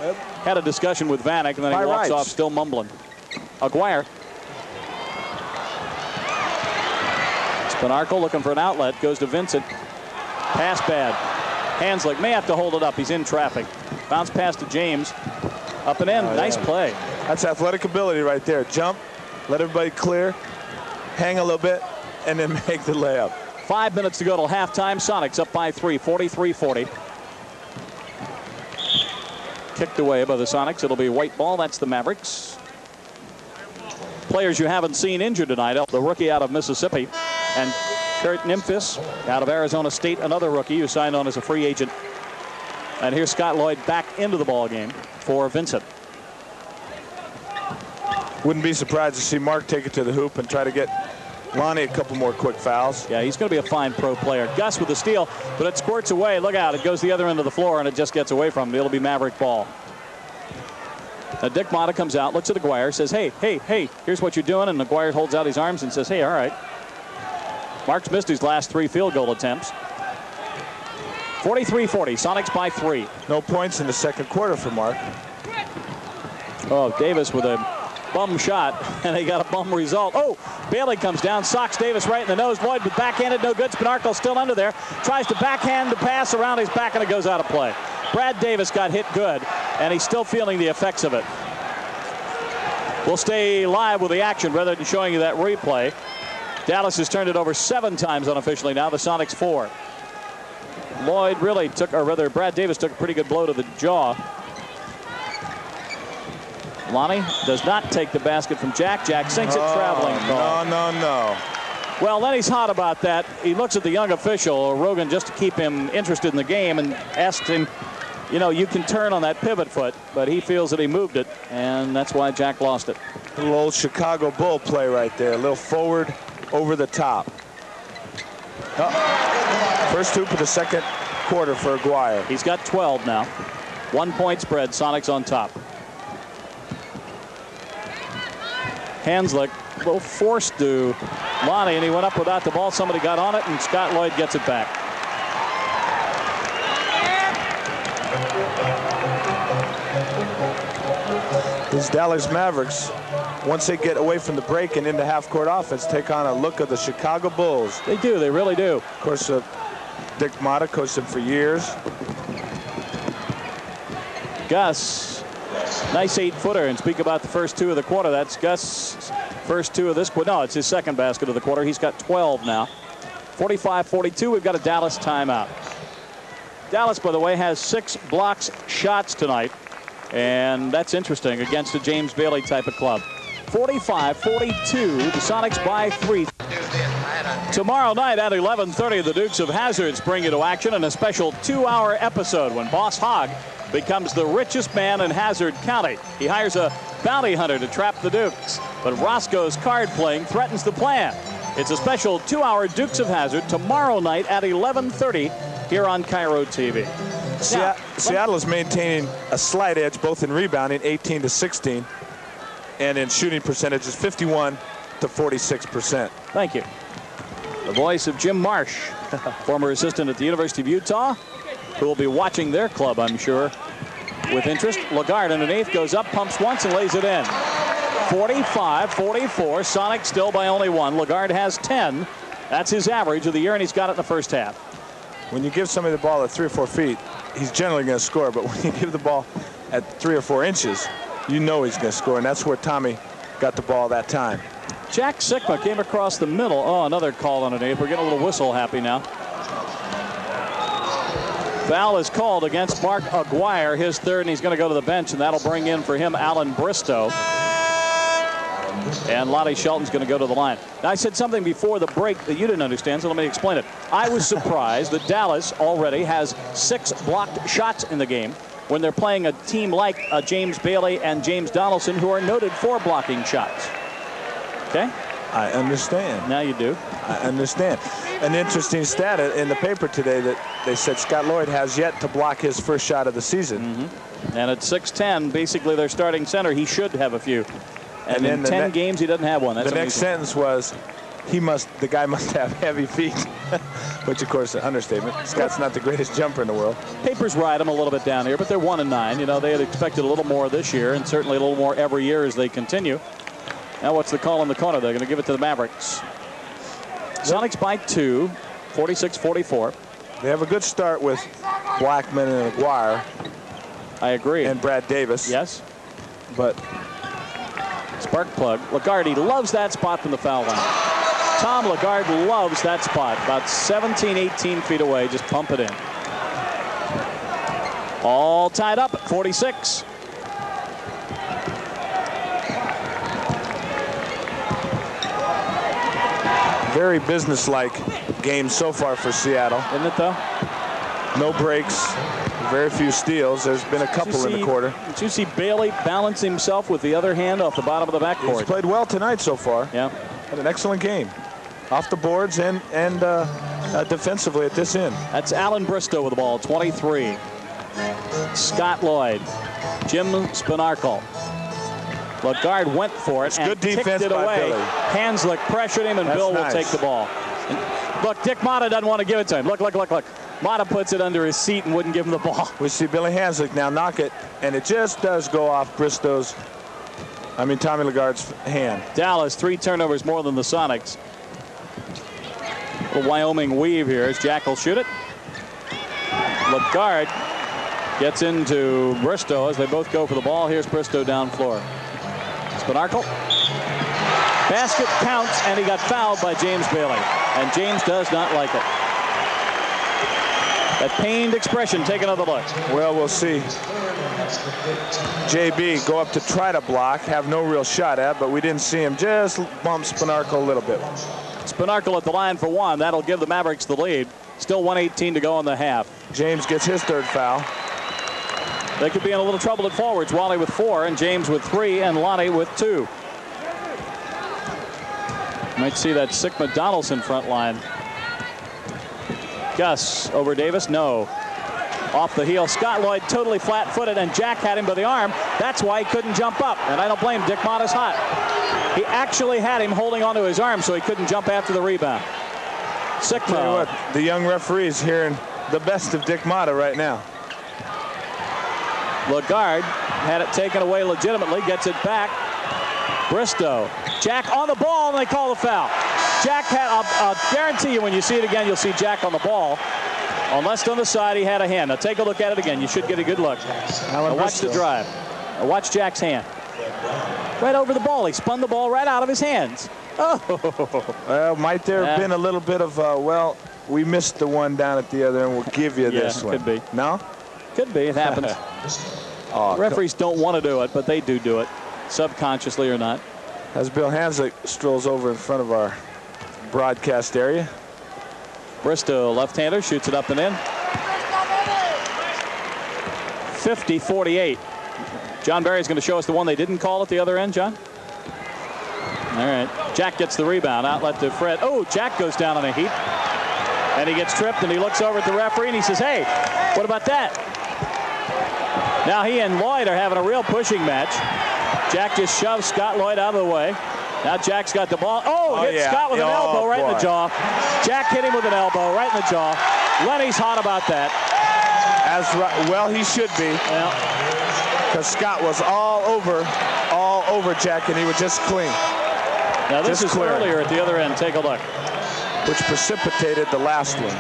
Had a discussion with Vanek, and then he walks off still mumbling. Aguirre. Spanarkel looking for an outlet. Goes to Vincent. Pass bad. Hanslick may have to hold it up. He's in traffic. Bounce pass to James. Up and in. Nice play. That's athletic ability right there. Jump, let everybody clear, hang a little bit, and then make the layup. 5 minutes to go till halftime. Sonics up by 3, 43-40. Kicked away by the Sonics. It'll be white ball. That's the Mavericks. Players you haven't seen injured tonight. The rookie out of Mississippi, and Kurt Nimphis out of Arizona State, another rookie who signed on as a free agent. And here's Scott Lloyd back into the ball game for Vincent. Wouldn't be surprised to see Mark take it to the hoop and try to get Lonnie a couple more quick fouls. Yeah, he's going to be a fine pro player. Gus with the steal, but it squirts away. Look out, it goes the other end of the floor, and it just gets away from him. It'll be Maverick ball. Now Dick Motta comes out, looks at Aguirre, says, hey, here's what you're doing. And Aguirre holds out his arms and says, hey, all right. Mark's missed his last 3 field goal attempts. 43-40, Sonics by 3. No points in the second quarter for Mark. Oh, Davis with a bum shot, and they got a bum result. Oh, Bailey comes down, socks Davis right in the nose. Lloyd with backhanded, no good. Spanarkel still under there. Tries to backhand the pass around his back, and it goes out of play. Brad Davis got hit good, and he's still feeling the effects of it. We'll stay live with the action rather than showing you that replay. Dallas has turned it over 7 times unofficially now. The Sonics 4. Lloyd really took, or rather Brad Davis took a pretty good blow to the jaw. Lonnie does not take the basket from Jack. Jack sinks it, traveling call. No. Well, Lenny's hot about that. He looks at the young official, Rogan, just to keep him interested in the game, and asked him, you know, you can turn on that pivot foot, but he feels that he moved it, and that's why Jack lost it. A little old Chicago Bull play right there. A little forward over the top. First hoop of the second quarter for Aguirre. He's got 12 now. 1-point spread, Sonics on top. Hanslick, a little forced to Lonnie, and he went up without the ball. Somebody got on it, and Scott Lloyd gets it back. These Dallas Mavericks, once they get away from the break and into half-court offense, take on a look of the Chicago Bulls. They do. They really do. Of course, Dick Motta coached them for years. Gus, nice 8-footer, and speak about the first 2 of the quarter. That's Gus' first 2 of this quarter. No, it's his second basket of the quarter. He's got 12 now. 45-42. We've got a Dallas timeout. Dallas, by the way, has 6 blocks shots tonight, and that's interesting against a James Bailey type of club. 45-42. The Sonics by 3. Tomorrow night at 11:30, the Dukes of Hazzards bring you to action in a special 2-hour episode when Boss Hogg becomes the richest man in Hazard County. He hires a bounty hunter to trap the Dukes, but Roscoe's card playing threatens the plan. It's a special 2-hour Dukes of Hazzard tomorrow night at 11:30 here on Cairo TV. Seattle is maintaining a slight edge both in rebounding, 18-16, and in shooting percentages, 51 to 46%. Thank you. The voice of Jim Marsh, former assistant at the University of Utah, who will be watching their club, I'm sure, with interest. Lagarde underneath, goes up, pumps once, and lays it in. 45-44. Sonics still by only 1. Lagarde has 10. That's his average of the year, and he's got it in the first half. When you give somebody the ball at 3 or 4 feet, he's generally going to score. But when you give the ball at 3 or 4 inches, you know he's going to score. And that's where Tommy got the ball that time. Jack Sikma came across the middle. Oh, another call underneath. We're getting a little whistle happy now. Foul is called against Mark Aguirre, his 3rd, and he's going to go to the bench, and that'll bring in for him Alan Bristow. And Lonnie Shelton's going to go to the line. Now, I said something before the break that you didn't understand, so let me explain it. I was surprised that Dallas already has 6 blocked shots in the game when they're playing a team like James Bailey and James Donaldson, who are noted for blocking shots. Okay? I understand. Now you do. I understand. An interesting stat in the paper today that they said Scott Lloyd has yet to block his first shot of the season. And at 6'10", basically their starting center, he should have a few. And in 10 games, he doesn't have one. That's the next sentence was, the guy must have heavy feet, which of course is an understatement. Scott's not the greatest jumper in the world. Papers ride him a little bit down here, but they're 1-9. You know, they had expected a little more this year, and certainly a little more every year as they continue. Now what's the call in the corner? They're going to give it to the Mavericks. Sonics by 2, 46-44. They have a good start with Blackman and Aguirre. I agree. And Brad Davis. Yes. But spark plug. Lagarde loves that spot from the foul line. Tom Lagarde loves that spot. About 17, 18 feet away. Just pump it in. All tied up at 46. Very businesslike game so far for Seattle. Isn't it, though? No breaks. Very few steals. There's been a couple in the quarter. Did you see Bailey balance himself with the other hand off the bottom of the backboard? He's played well tonight so far. Yeah. Had an excellent game. Off the boards and defensively at this end. That's Alan Bristow with the ball, 23. Scott Lloyd. Jim Spinarkle. Lagarde went for it and good defense ticked it by away. Billy. Hanslick pressured him, and Bill will take the ball. And look, Dick Motta doesn't want to give it to him. Look. Motta puts it under his seat and wouldn't give him the ball. We see Billy Hanslick now knock it, and it just does go off Tommy Lagarde's hand. Dallas, 3 turnovers more than the Sonics. A Wyoming weave here as Jack will shoot it. Lagarde gets into Bristow as they both go for the ball. Here's Bristow down floor. Spinarkle. Basket counts, and he got fouled by James Bailey. And James does not like it. That pained expression. Take another look. Well, we'll see. JB go up to try to block, have no real shot at, but we didn't see him. Just bump Spinarkle a little bit. Spinarkle at the line for 1. That'll give the Mavericks the lead. Still 1:18 to go in the half. James gets his 3rd foul. They could be in a little trouble at forwards. Wally with 4, and James with 3, and Lonnie with 2. Might see that Sikma Donaldson front line. Gus over Davis. No. Off the heel. Scott Lloyd totally flat-footed, and Jack had him by the arm. That's why he couldn't jump up. And I don't blame Dick Motta's hot. He actually had him holding onto his arm so he couldn't jump after the rebound. Sikma. Tell you what, the young referees hearing the best of Dick Motta right now. Lagarde had it taken away legitimately, gets it back. Bristow. Jack on the ball, and they call the foul. Jack had, I'll guarantee you when you see it again, you'll see Jack on the ball. Unless on the side he had a hand. Now take a look at it again. You should get a good look. Now watch the drive. Now watch Jack's hand. Right over the ball. He spun the ball right out of his hands. Oh. Well, might there have been a little bit of, well, we missed the one down at the other end. We'll give you this one. Could be. No? Could be. It happens. Referees don't want to do it, but they do it, subconsciously or not. As Bill Hanslick strolls over in front of our broadcast area. Bristow, left-hander, shoots it up and in. 50-48. John Barry's going to show us the one they didn't call at the other end, John. All right. Jack gets the rebound. Outlet to Fred. Oh, Jack goes down on a heap. And he gets tripped, and he looks over at the referee, and he says, hey, what about that? Now he and Lloyd are having a real pushing match. Jack just shoves Scott Lloyd out of the way. Now Jack's got the ball. Hit Scott with an elbow right in the jaw. Jack hit him with an elbow right in the jaw. Lenny's hot about that. Well, he should be. Because Scott was all over Jack, and he was just clean. Now this is earlier at the other end. Take a look. Which precipitated the last one.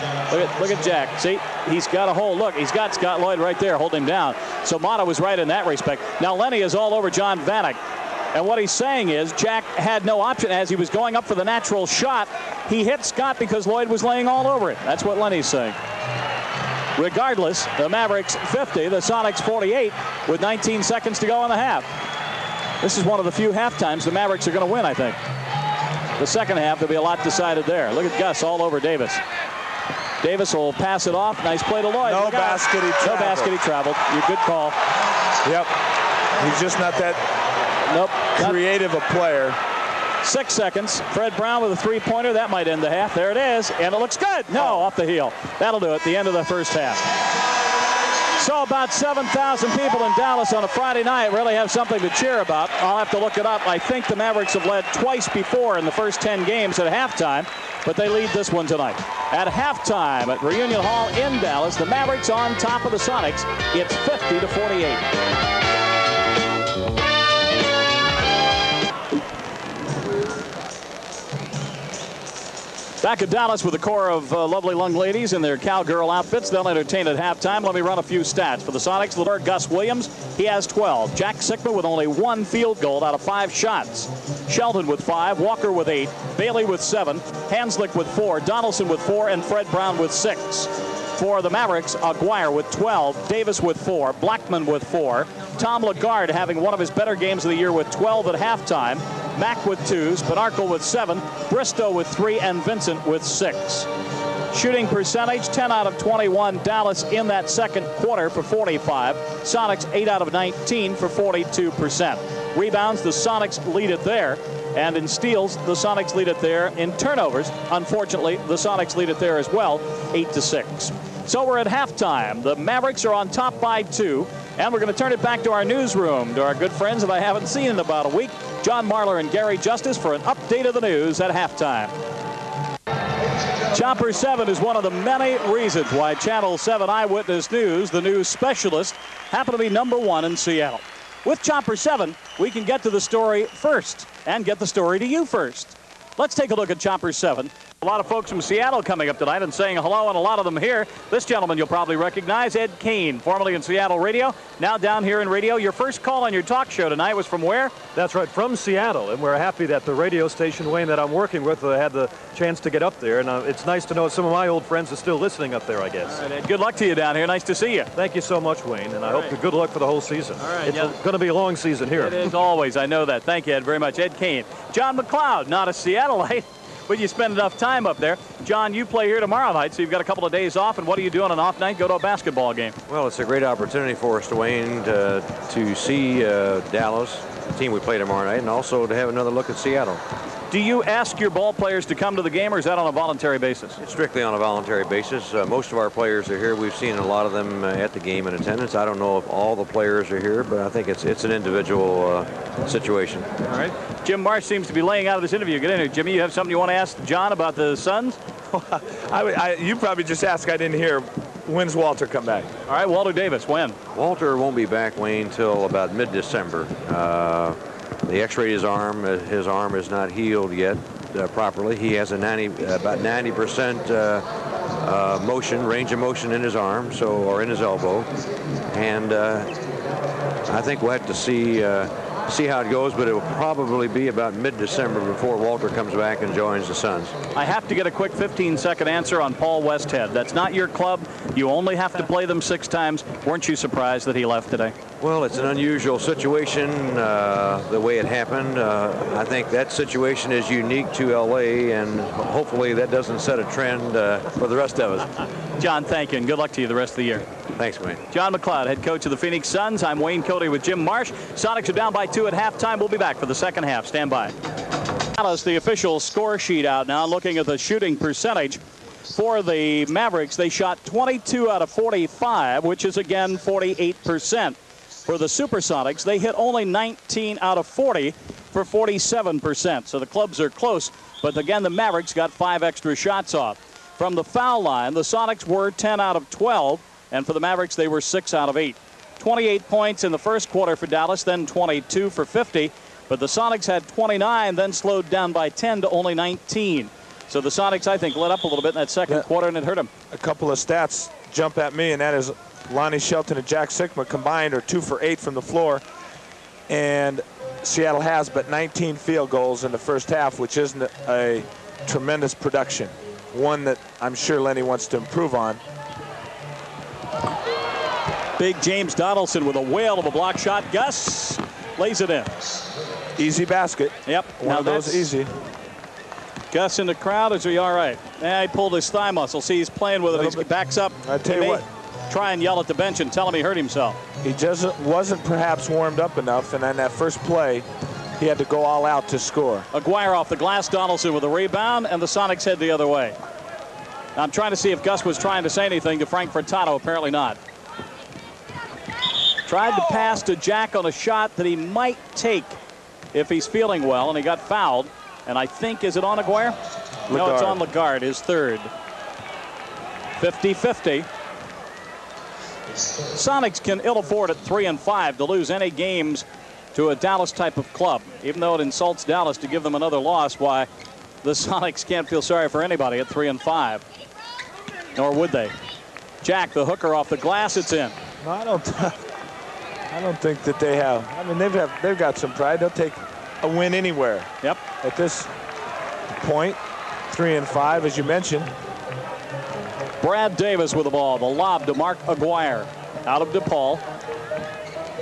Look at Jack. See, he's got a hole. Look, he's got Scott Lloyd right there holding him down. So Motta was right in that respect. Now Lenny is all over John Vanek. And what he's saying is Jack had no option as he was going up for the natural shot. He hit Scott because Lloyd was laying all over it. That's what Lenny's saying. Regardless, the Mavericks 50, the Sonics 48 with 19 seconds to go in the half. This is one of the few halftimes the Mavericks are going to win, I think. The second half, there'll be a lot decided there. Look at Gus all over Davis. Davis will pass it off. Nice play to Lloyd. No basket, he traveled. No basket, he traveled. Good call. Yep. He's just not that creative a player. 6 seconds. Fred Brown with a three-pointer. That might end the half. There it is, and it looks good. No, off the heel. That'll do it. The end of the first half. So about 7,000 people in Dallas on a Friday night really have something to cheer about. I'll have to look it up. I think the Mavericks have led twice before in the first 10 games at halftime, but they lead this one tonight. At halftime at Reunion Hall in Dallas, the Mavericks on top of the Sonics. It's 50-48. Back at Dallas with a core of lovely young ladies in their cowgirl outfits. They'll entertain at halftime. Let me run a few stats. For the Sonics, the Lord Gus Williams, he has 12. Jack Sikma with only 1 field goal out of 5 shots. Shelton with 5. Walker with 8. Bailey with 7. Hanslick with 4. Donaldson with 4. And Fred Brown with 6. For the Mavericks, Aguirre with 12. Davis with 4. Blackman with 4. Tom Lagarde having one of his better games of the year with 12 at halftime. Mack with 2s, Benarkle with 7, Bristow with 3, and Vincent with 6. Shooting percentage, 10 out of 21. Dallas in that second quarter for 45. Sonics 8 out of 19 for 42%. Rebounds, the Sonics lead it there. And in steals, the Sonics lead it there. In turnovers, unfortunately, the Sonics lead it there as well, 8-6. So we're at halftime. The Mavericks are on top by 2. And we're going to turn it back to our newsroom, to our good friends that I haven't seen in about a week, John Marlar and Gary Justice, for an update of the news at halftime. Chopper 7 is one of the many reasons why Channel 7 Eyewitness News, the news specialist, happen to be #1 in Seattle. With Chopper 7, we can get to the story first and get the story to you first. Let's take a look at Chopper 7. A lot of folks from Seattle coming up tonight and saying hello, and a lot of them here. This gentleman you'll probably recognize, Ed Kane, formerly in Seattle radio, now down here in radio. Your first call on your talk show tonight was from where? That's right, from Seattle, and we're happy that the radio station, Wayne, that I'm working with had the chance to get up there, and it's nice to know some of my old friends are still listening up there, I guess. All right, Ed, good luck to you down here. Nice to see you. Thank you so much, Wayne, and I hope good luck for the whole season. All right, it's going to be a long season here. It is always. I know that. Thank you, Ed, very much. Ed Kane. John McLeod, not a Seattleite, but you spend enough time up there. John, you play here tomorrow night, so you've got a couple of days off. And what do you do on an off night? Go to a basketball game. Well, it's a great opportunity for us, Dwayne, to see Dallas, the team we play tomorrow night, and also to have another look at Seattle. Do you ask your ball players to come to the game, or is that on a voluntary basis? It's strictly on a voluntary basis. Most of our players are here. We've seen a lot of them at the game in attendance. I don't know if all the players are here, but I think it's an individual situation. All right. Jim Marsh seems to be laying out of this interview. Get in here, Jimmy. You have something you want to ask John about the Suns? You probably just asked. I didn't hear. When's Walter come back? All right, Walter Davis, when? Walter won't be back, Wayne, till about mid-December. The X-rayed his arm is not healed yet properly. He has about 90% range of motion in his arm, or in his elbow, and I think we'll have to see how it goes, but it will probably be about mid-December before Walter comes back and joins the Suns. I have to get a quick 15-second answer on Paul Westhead. That's not your club. You only have to play them 6 times. Weren't you surprised that he left today? Well, it's an unusual situation, the way it happened. I think that situation is unique to L.A., and hopefully that doesn't set a trend for the rest of us. John, thank you, and good luck to you the rest of the year. Thanks, Wayne. John McLeod, head coach of the Phoenix Suns. I'm Wayne Cody with Jim Marsh. Sonics are down by 2 at halftime. We'll be back for the second half. Stand by. Dallas, the official score sheet out now, looking at the shooting percentage. For the Mavericks, they shot 22 out of 45, which is, again, 48%. For the SuperSonics, they hit only 19 out of 40 for 47%. So the clubs are close, but again, the Mavericks got 5 extra shots off. From the foul line, the Sonics were 10 out of 12, and for the Mavericks, they were 6 out of 8. 28 points in the first quarter for Dallas, then 22 for 50, but the Sonics had 29, then slowed down by 10 to only 19. So the Sonics, I think, let up a little bit in that second quarter, and it hurt them. A couple of stats jump at me, and that is Lonnie Shelton and Jack Sikma combined are 2 for 8 from the floor, and Seattle has but 19 field goals in the first half, which isn't a tremendous production. One that I'm sure Lenny wants to improve on. Big James Donaldson with a whale of a block shot. Gus lays it in. Easy basket. Yep. One of those easy. Gus in the crowd. Is he all right? He pulled his thigh muscle. See, he's playing with it. He backs up. I tell you what. Try and yell at the bench and tell him he hurt himself. He wasn't perhaps warmed up enough, and on that first play, he had to go all out to score. Aguirre off the glass, Donaldson with a rebound, and the Sonics head the other way. Now, I'm trying to see if Gus was trying to say anything to Frank Furtado. Apparently not. Tried to pass to Jack on a shot that he might take if he's feeling well, and he got fouled. And I think, is it on Aguirre? No, it's on Lagarde, his third. 50-50. Sonics can ill afford at 3-5 to lose any games to a Dallas type of club. Even though it insults Dallas to give them another loss, why the Sonics can't feel sorry for anybody at 3-5. Nor would they. Jack, the hooker off the glass, it's in. No, I don't think that they have. I mean, they've got some pride. They'll take a win anywhere. Yep. At this point, 3-5, as you mentioned. Brad Davis with the ball. The lob to Mark Aguirre. Out of DePaul.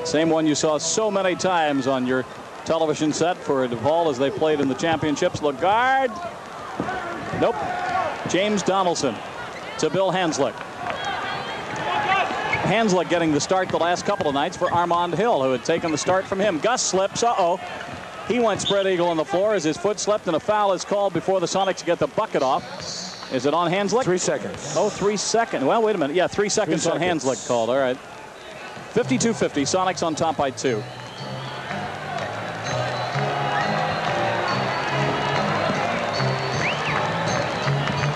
Same one you saw so many times on your television set for DePaul as they played in the championships. Lagarde. Nope. James Donaldson to Bill Hanslick. Hanslick getting the start the last couple of nights for Armand Hill, who had taken the start from him. Gus slips. Uh-oh. He went spread eagle on the floor as his foot slipped, and a foul is called before the Sonics get the bucket off. Is it on Hanslick? 3 seconds. Oh, 3 seconds. Well, wait a minute. Yeah, 3 seconds on Hanslick called. All right. 52-50. Sonics on top by 2.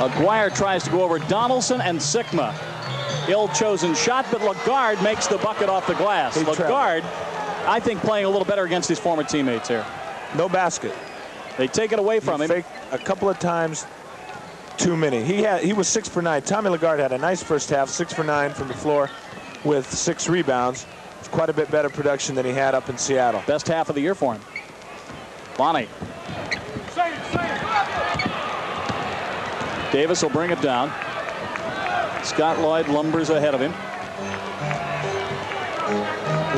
Aguirre tries to go over Donaldson and Sikma. Ill-chosen shot, but Lagarde makes the bucket off the glass. Lagarde, I think, playing a little better against his former teammates here. No basket. They take it away from him. Faked a couple of times too many. He was 6 for 9. Tommy Lagarde had a nice first half, 6 for 9 from the floor with 6 rebounds. It's quite a bit better production than he had up in Seattle. Best half of the year for him. Lonnie. Davis will bring it down. Scott Lloyd lumbers ahead of him.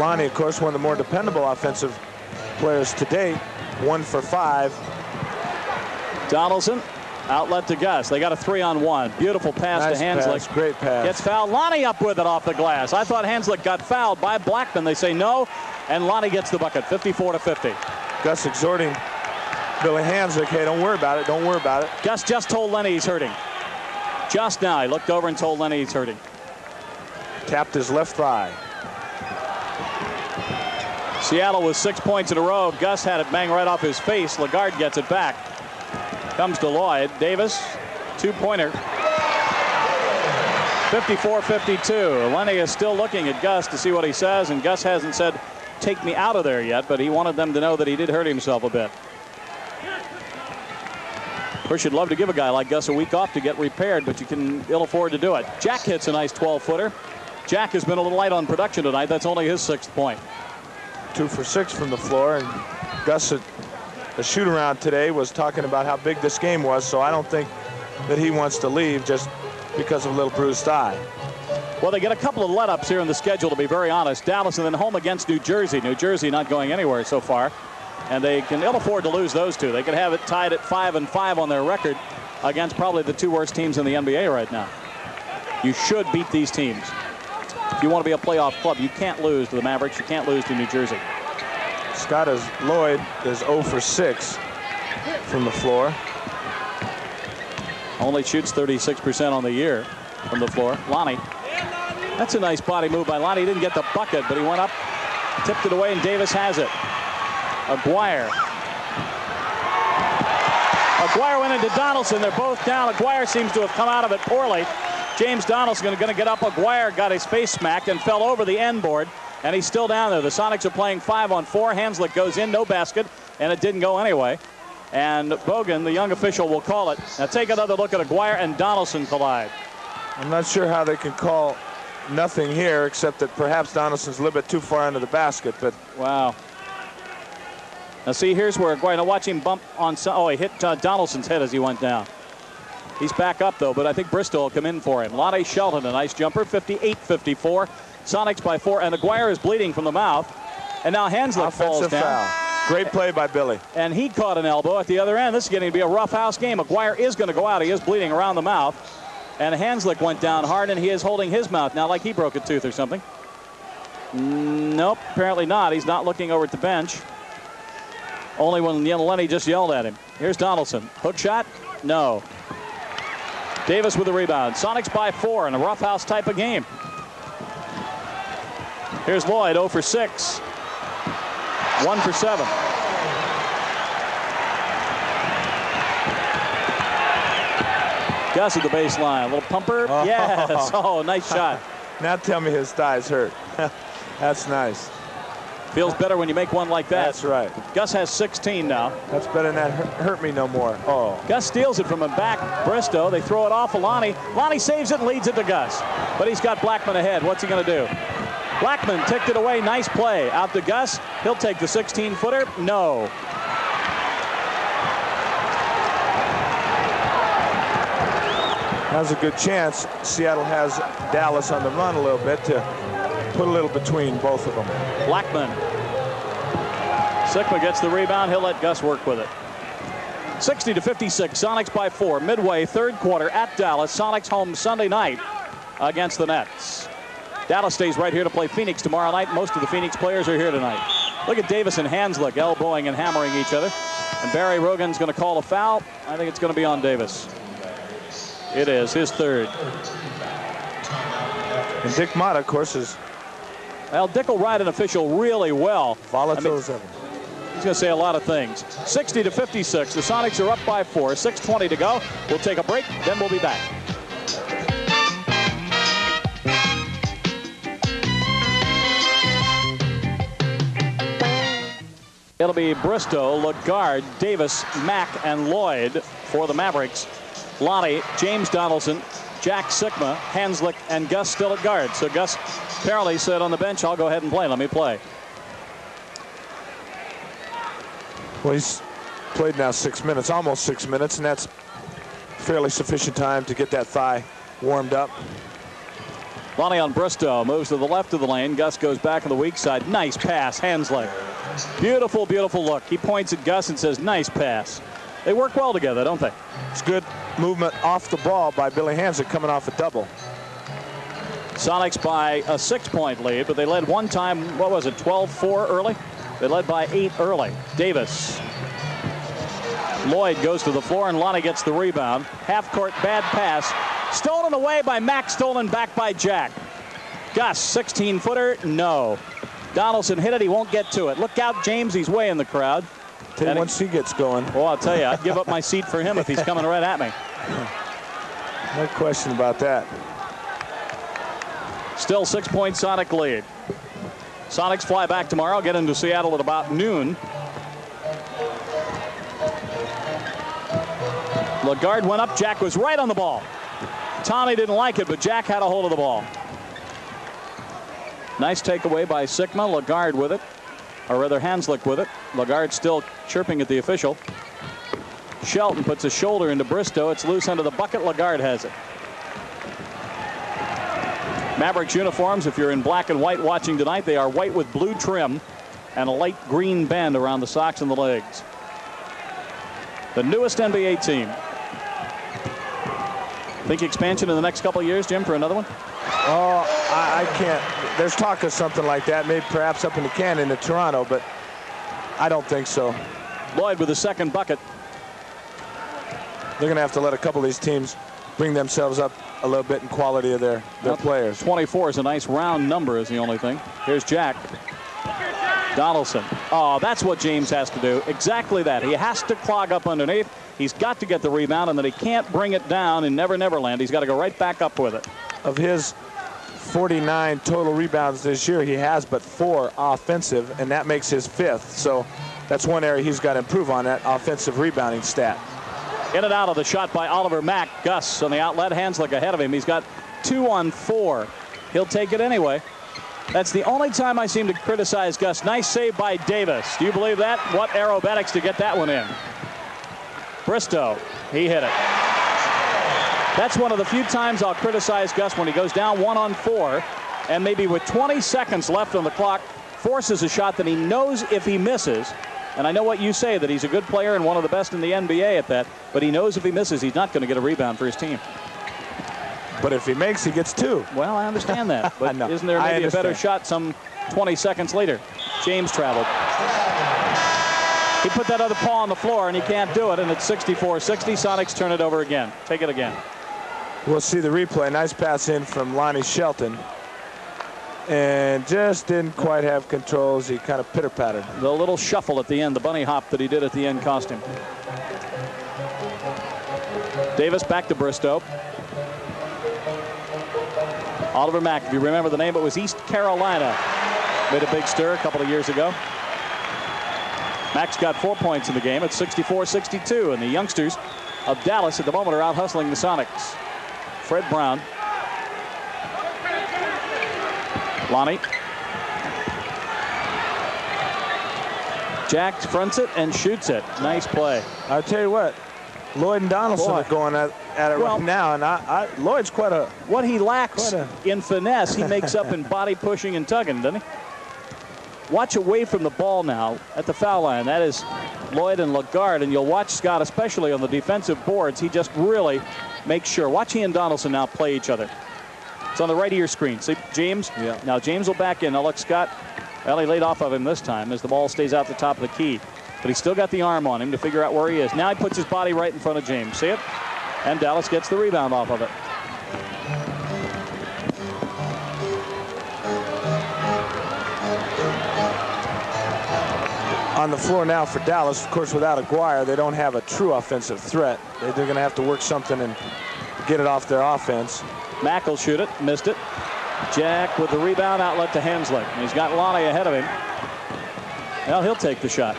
Lonnie, of course, one of the more dependable offensive players to date. 1 for 5. Donaldson, outlet to Gus. They got a 3-on-1. Beautiful pass nice to Hanslick. Pass, great pass. Gets fouled. Lonnie up with it off the glass. I thought Hanslick got fouled by Blackman. They say no, and Lonnie gets the bucket. 54-50. Gus exhorting Billy Hanslick, hey, don't worry about it. Don't worry about it. Gus just told Lenny he's hurting. Just now, he looked over and told Lenny he's hurting. Tapped his left thigh. Seattle with 6 points in a row. Gus had it bang right off his face. Lagarde gets it back. Comes to Lloyd. Davis, 2-pointer. 54-52. Lenny is still looking at Gus to see what he says, and Gus hasn't said, take me out of there yet, but he wanted them to know that he did hurt himself a bit. Of course, you'd love to give a guy like Gus a week off to get repaired, but you can ill afford to do it. Jack hits a nice 12-footer. Jack has been a little light on production tonight. That's only his 6th point. 2 for 6 from the floor, and Gus, the shoot-around today, was talking about how big this game was, so I don't think that he wants to leave just because of a little bruised thigh. Well, they get a couple of let-ups here in the schedule, to be very honest. Dallas and then home against New Jersey. New Jersey not going anywhere so far. And they can ill afford to lose those two. They could have it tied at 5-5 on their record against probably the 2 worst teams in the NBA right now. You should beat these teams. If you want to be a playoff club, you can't lose to the Mavericks. You can't lose to New Jersey. Lloyd is 0 for 6 from the floor. Only shoots 36% on the year from the floor. Lonnie. That's a nice body move by Lonnie. He didn't get the bucket, but he went up, tipped it away, and Davis has it. Aguirre. Aguirre went into Donaldson. They're both down. Aguirre seems to have come out of it poorly. James Donaldson going to get up. Aguirre got his face smacked and fell over the end board, and he's still down there. The Sonics are playing 5-on-4. Hanslick goes in, no basket, and it didn't go anyway. And Bogan, the young official, will call it. Now take another look at Aguirre and Donaldson collide. I'm not sure how they can call nothing here, except that perhaps Donaldson's a little bit too far into the basket. But wow. Now see, here's where Aguirre. Now watch him bump on. Oh, he hit Donaldson's head as he went down. He's back up though, but I think Bristol will come in for him. Lonnie Shelton, a nice jumper, 58-54. Sonics by 4, and Aguirre is bleeding from the mouth. And now Hanslick falls down. Foul. Great play by Billy. And he caught an elbow at the other end. This is getting to be a rough house game. Aguirre is going to go out. He is bleeding around the mouth. And Hanslick went down hard, and he is holding his mouth now like he broke a tooth or something. Nope, apparently not. He's not looking over at the bench. Only when Lenny just yelled at him. Here's Donaldson. Hook shot? No. Davis with the rebound. Sonics by 4 in a roughhouse type of game. Here's Lloyd, 0 for 6. 1 for 7. Gus at the baseline. A little pumper. Oh. Yes. Oh, nice shot. Now tell me his thighs hurt. That's nice. Feels better when you make one like that. That's right. Gus has 16 now. That's better than that hurt me no more. Oh. Gus steals it from him back. Bristow. They throw it off of Lonnie. Lonnie saves it and leads it to Gus. But he's got Blackman ahead. What's he going to do? Blackman ticked it away. Nice play. Out to Gus. He'll take the 16-footer. No. Now's a good chance. Seattle has Dallas on the run a little bit to put a little between both of them. Blackman. Sikma gets the rebound. He'll let Gus work with it. 60-56. Sonics by 4. Midway, third quarter at Dallas. Sonics home Sunday night against the Nets. Dallas stays right here to play Phoenix tomorrow night. Most of the Phoenix players are here tonight. Look at Davis and Hanslick elbowing and hammering each other. And Barry Rogan's going to call a foul. I think it's going to be on Davis. It is his third. And Dick Motta, of course, is... Well, Dick will ride an official really well. Volatile as ever. He's going to say a lot of things. 60-56. The Sonics are up by 4. 6:20 to go. We'll take a break, then we'll be back. It'll be Bristow, Lagarde, Davis, Mack, and Lloyd for the Mavericks. Lonnie, James Donaldson, Jack Sikma, Hanslick, and Gus still at guard. So Gus apparently said on the bench, I'll go ahead and play. Let me play. Well, he's played now 6 minutes, almost 6 minutes, and that's fairly sufficient time to get that thigh warmed up. Lonnie on Bristow moves to the left of the lane. Gus goes back on the weak side. Nice pass, Hanslick. Beautiful, beautiful look. He points at Gus and says, nice pass. They work well together, don't they? It's good movement off the ball by Billy Hanslick coming off a double. Sonics by a 6-point lead, but they led one time, what was it, 12-4 early? They led by 8 early. Davis. Lloyd goes to the floor, and Lonnie gets the rebound. Half-court bad pass. Stolen away by Mack, stolen back by Jack. Gus, 16-footer, no. Donaldson hit it, he won't get to it. Look out, James, he's way in the crowd. Once he gets going. Well, I'll tell you, I'd give up my seat for him if he's coming right at me. No question about that. Still 6-point Sonic lead. Sonics fly back tomorrow, get into Seattle at about noon. Lagarde went up, Jack was right on the ball. Tommy didn't like it, but Jack had a hold of the ball. Nice takeaway by Sikma, Lagarde with it. Or rather, Hanslick with it. Lagarde still chirping at the official. Shelton puts a shoulder into Bristow. It's loose under the bucket. Lagarde has it. Mavericks uniforms, if you're in black and white watching tonight, they are white with blue trim and a light green band around the socks and the legs. The newest NBA team. Think expansion in the next couple of years, Jim, for another one? Oh, I can't. There's talk of something like that, maybe perhaps up in the Canyon in Toronto, but I don't think so. Lloyd with the second bucket. They're going to have to let a couple of these teams bring themselves up a little bit in quality of their players. 24 is a nice round number is the only thing. Here's Jack. Donaldson. Oh, that's what James has to do. Exactly that. He has to clog up underneath. He's got to get the rebound, and then he can't bring it down in Never Never Land. He's got to go right back up with it. Of his 49 total rebounds this year, he has but 4 offensive, and that makes his 5th. So that's one area he's got to improve on, that offensive rebounding stat. In and out of the shot by Oliver Mack. Gus on the outlet. Hanslick ahead of him. He's got 2 on 4. He'll take it anyway. That's the only time I seem to criticize Gus. Nice save by Davis. Do you believe that? What aerobatics to get that one in. Bristow, he hit it. That's one of the few times I'll criticize Gus, when he goes down 1 on 4 and maybe with 20 seconds left on the clock forces a shot that he knows if he misses. And I know what you say, that he's a good player and one of the best in the NBA at that, but he knows if he misses, he's not going to get a rebound for his team. But if he makes, he gets 2. Well, I understand that, but isn't there maybe a better shot some 20 seconds later? James traveled. He put that other paw on the floor, and he can't do it, and it's 64-60. Sonics turn it over again. Take it again. We'll see the replay. Nice pass in from Lonnie Shelton. And just didn't quite have controls. He kind of pitter-pattered. The little shuffle at the end, the bunny hop that he did at the end cost him. Davis back to Bristow. Oliver Mack, if you remember the name, it was East Carolina. Made a big stir a couple of years ago. Mack's got 4 points in the game. It's 64-62, and the youngsters of Dallas at the moment are out hustling the Sonics. Fred Brown. Lonnie. Jack fronts it and shoots it. Nice play. I'll tell you what, Lloyd and Donaldson are going at it right now, and Lloyd's quite a... What he lacks in finesse, he makes up in body pushing and tugging, doesn't he? Watch away from the ball now at the foul line. That is Lloyd and Lagarde, and you'll watch Scott, especially on the defensive boards. He just really makes sure. Watch he and Donaldson now play each other. It's on the right of your screen. See James? Yeah. Now James will back in. Now look, Scott, well, he laid off of him this time as the ball stays out the top of the key. But he's still got the arm on him to figure out where he is. Now he puts his body right in front of James. See it? And Dallas gets the rebound off of it. On the floor now for Dallas, of course, without Aguirre, they don't have a true offensive threat. They're going to have to work something and get it off their offense. Mack will shoot it, missed it. Jack with the rebound, outlet to Hensley. And he's got Lonnie ahead of him. Well, he'll take the shot.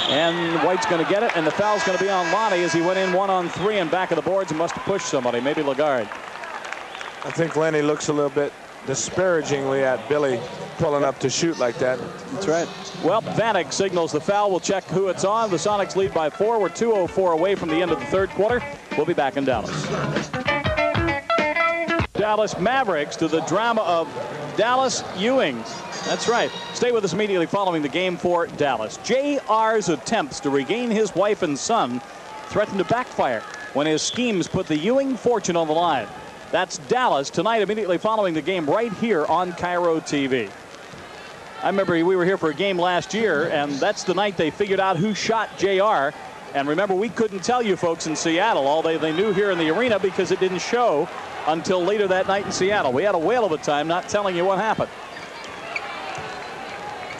And White's going to get it, and the foul's going to be on Lonnie as he went in 1-on-3 and back of the boards and must have pushed somebody, maybe Lagarde. I think Lenny looks a little bit disparagingly at Billy pulling up to shoot like that. That's right. Well, Vanek signals the foul. We'll check who it's on. The Sonics lead by 4. We're 2:04 away from the end of the third quarter. We'll be back in Dallas. Dallas Mavericks to the drama of Dallas Ewing. That's right. Stay with us immediately following the game for Dallas. JR's attempts to regain his wife and son threatened to backfire when his schemes put the Ewing fortune on the line. That's Dallas tonight, immediately following the game right here on Cairo TV. I remember we were here for a game last year, and that's the night they figured out who shot JR. And remember, we couldn't tell you folks in Seattle. All they knew here in the arena because it didn't show until later that night in Seattle. We had a whale of a time not telling you what happened.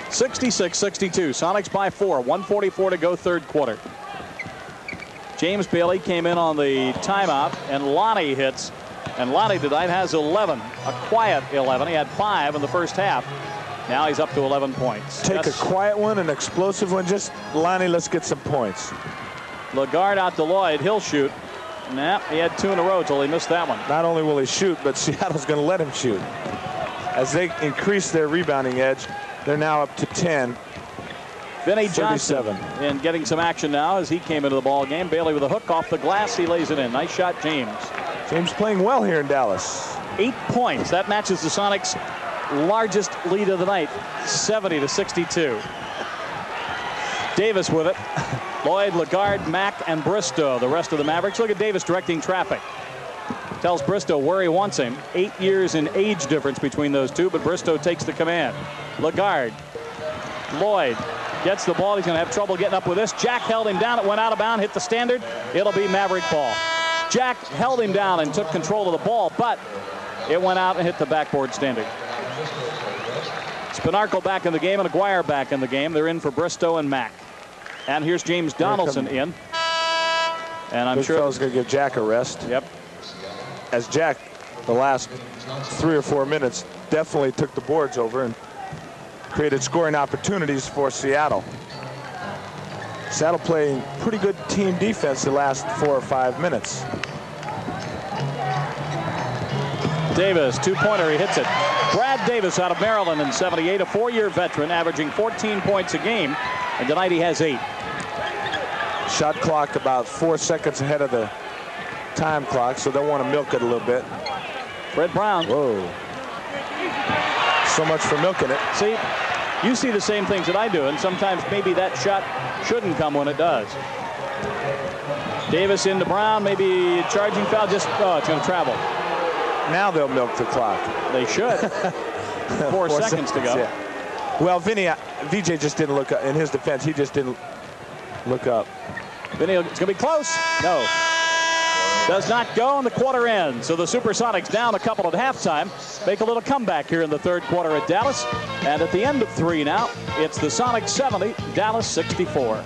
66-62. Sonics by 4. 1:44 to go third quarter. James Bailey came in on the timeout, and Lonnie hits. And Lonnie tonight has 11, a quiet 11. He had 5 in the first half. Now he's up to 11 points. Take a quiet one, an explosive one. Just, Lonnie, let's get some points. Lagarde out to Lloyd. He'll shoot. Nah, he had 2 in a row till he missed that one. Not only will he shoot, but Seattle's going to let him shoot. As they increase their rebounding edge, they're now up to 10. Vinnie Johnson in getting some action now as he came into the ball game. Bailey with a hook off the glass. He lays it in. Nice shot, James. James playing well here in Dallas. 8 points. That matches the Sonics' largest lead of the night, 70-62. Davis with it. Lloyd, Lagarde, Mack, and Bristow, the rest of the Mavericks. Look at Davis directing traffic. Tells Bristow where he wants him. 8 years in age difference between those two, but Bristow takes the command. Lagarde. Lloyd gets the ball. He's going to have trouble getting up with this. Jack held him down. It went out of bounds, hit the standard. It'll be Maverick ball. Jack held him down and took control of the ball, but it went out and hit the backboard standing. Spinarco back in the game and Aguirre back in the game. They're in for Bristow and Mack. And here's James Donaldson in. And I'm sure Goodfellow's going to give Jack a rest. Yep. As Jack, the last 3 or 4 minutes, definitely took the boards over and created scoring opportunities for Seattle. Seattle playing pretty good team defense the last 4 or 5 minutes. Davis, 2-pointer, he hits it. Brad Davis out of Maryland in '78, a 4-year veteran, averaging 14 points a game, and tonight he has 8. Shot clock about 4 seconds ahead of the time clock, so they'll want to milk it a little bit. Fred Brown. Whoa. So much for milking it. See, you see the same things that I do, and sometimes maybe that shot shouldn't come when it does. Davis into Brown, maybe a charging foul, just, oh, it's going to travel. Now they'll milk the clock. They should. 4 seconds to go. Yeah. Well, VJ just didn't look up. In his defense, he just didn't look up. Vinny, it's going to be close. No. Does not go, and the quarter ends. So the SuperSonics down a couple at halftime. Make a little comeback here in the third quarter at Dallas. And at the end of 3 now, it's the Sonics 70, Dallas 64.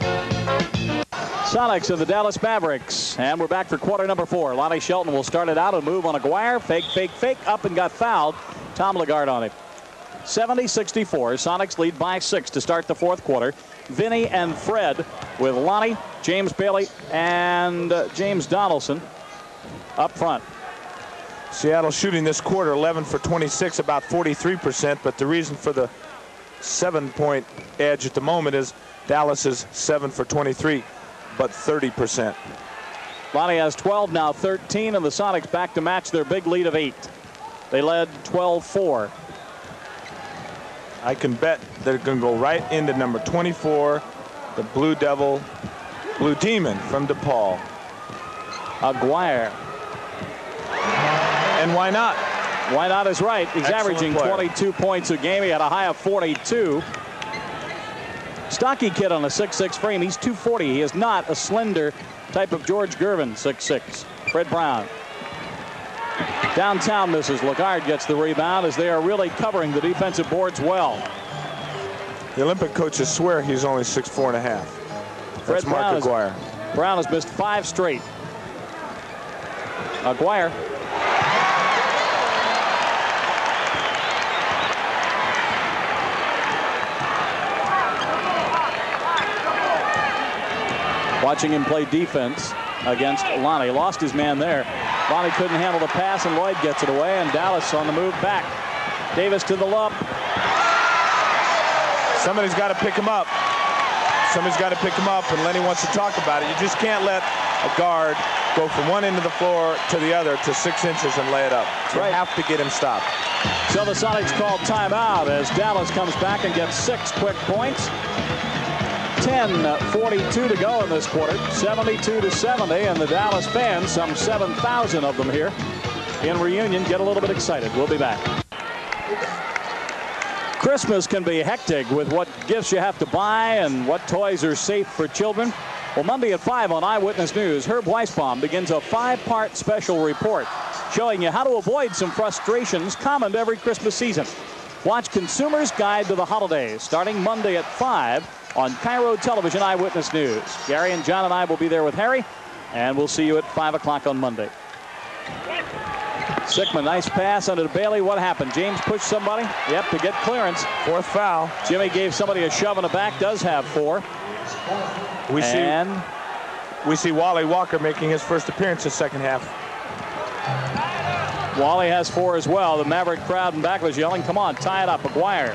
Sonics and the Dallas Mavericks. And we're back for quarter number 4. Lonnie Shelton will start it out and move on Aguirre. Fake, fake, fake. Up and got fouled. Tom Lagarde on him. 70-64. Sonics lead by 6 to start the fourth quarter. Vinny and Fred with Lonnie, James Bailey, and James Donaldson up front. Seattle shooting this quarter 11 for 26, about 43%. But the reason for the 7-point edge at the moment is Dallas is 7 for 23, but 30%. Lonnie has 12, now 13, and the Sonics back to match their big lead of 8. They led 12-4. I can bet they're going to go right into number 24, the Blue Demon from DePaul. Aguirre. And why not? Why not is right. He's Excellent averaging player. 22 points a game. He had a high of 42. Stocky kid on a 6'6 frame. He's 240. He is not a slender type of George Gervin 6'6. Fred Brown. Downtown misses. Lagarde gets the rebound as they are really covering the defensive boards well. The Olympic coaches swear he's only 6'4 and a half. That's Mark Aguirre. Brown has missed 5 straight. Aguirre. Watching him play defense against Lonnie. Lost his man there. Lonnie couldn't handle the pass, and Lloyd gets it away, and Dallas on the move back. Davis to the lob. Somebody's got to pick him up. Somebody's got to pick him up, and Lenny wants to talk about it. You just can't let a guard go from one end of the floor to the other to 6 inches and lay it up. You have to get him stopped. So the Sonics call timeout as Dallas comes back and gets 6 quick points. 10:42 to go in this quarter. 72-70, and the Dallas fans, some 7,000 of them here in Reunion, get a little bit excited. We'll be back. Christmas can be hectic with what gifts you have to buy and what toys are safe for children. Well, Monday at 5 on Eyewitness News, Herb Weisbaum begins a 5-part special report showing you how to avoid some frustrations common to every Christmas season. Watch Consumer's Guide to the Holidays starting Monday at 5 on Cairo Television Eyewitness News. Gary and John and I will be there with Harry, and we'll see you at 5 o'clock on Monday. Sikma, nice pass under Bailey. What happened? James pushed somebody? Yep, to get clearance. 4th foul. Jimmy gave somebody a shove in the back. Does have 4. We see Wally Walker making his first appearance this second half. Wally has 4 as well. The Maverick crowd in back was yelling, come on, tie it up. Aguirre.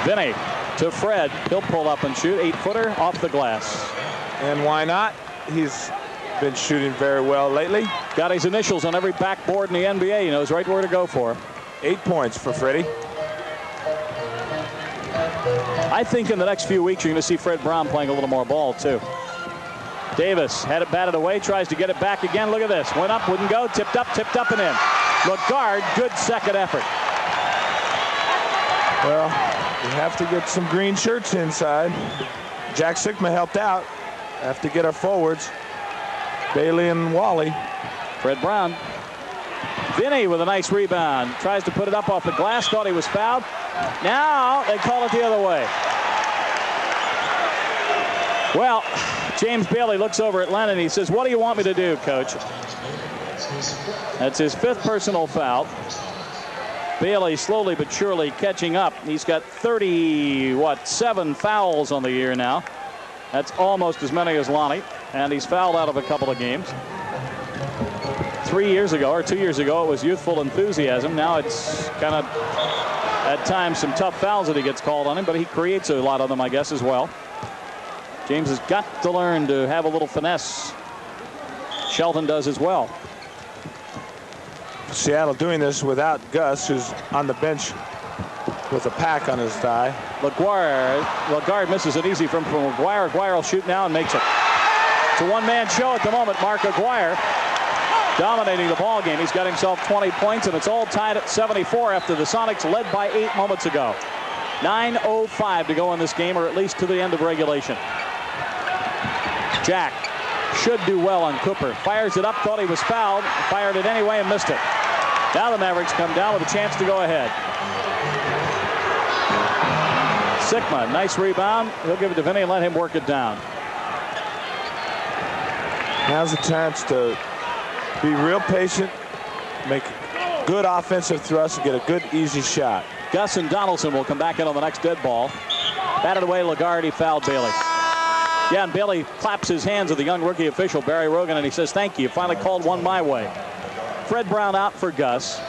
Vinny to Fred. He'll pull up and shoot. 8-footer off the glass. And why not? He's been shooting very well lately. Got his initials on every backboard in the NBA. He knows right where to go for. 8 points for Freddie. I think in the next few weeks you're going to see Fred Brown playing a little more ball too. Davis had it batted away, tries to get it back again. Look at this. Went up, wouldn't go. Tipped up and in. Lagarde, good second effort. Well, we have to get some green shirts inside. Jack Sikma helped out. Have to get our forwards. Bailey and Wally. Fred Brown. Vinny with a nice rebound. Tries to put it up off the glass. Thought he was fouled. Now they call it the other way. Well, James Bailey looks over at Lennon. He says, what do you want me to do, coach? That's his 5th personal foul. Bailey slowly but surely catching up. He's got 7 fouls on the year now. That's almost as many as Lonnie, and he's fouled out of a couple of games. 3 years ago or 2 years ago it was youthful enthusiasm. Now it's kind of at times some tough fouls that he gets called on him, but he creates a lot of them, I guess, as well. James has got to learn to have a little finesse. Shelton does as well. Seattle doing this without Gus, who's on the bench with a pack on his thigh. Lagarde misses it easy from Aguirre. Aguirre will shoot now and makes it. It's a one-man show at the moment. Mark Aguirre. dominating the ball game. He's got himself 20 points, and it's all tied at 74 after the Sonics led by 8 moments ago. 9:05 to go in this game, or at least to the end of regulation. Jack should do well on Cooper. Fires it up, thought he was fouled, fired it anyway and missed it. Now the Mavericks come down with a chance to go ahead. Sikma, nice rebound. He'll give it to Vinny and let him work it down. Now's the chance to be real patient, make good offensive thrust, and get a good, easy shot. Gus and Donaldson will come back in on the next dead ball. Batted away, Lagarde fouled Bailey. Yeah, and Bailey claps his hands at the young rookie official, Barry Rogan, and he says, thank you. You finally called one my way. Fred Brown out for Gus.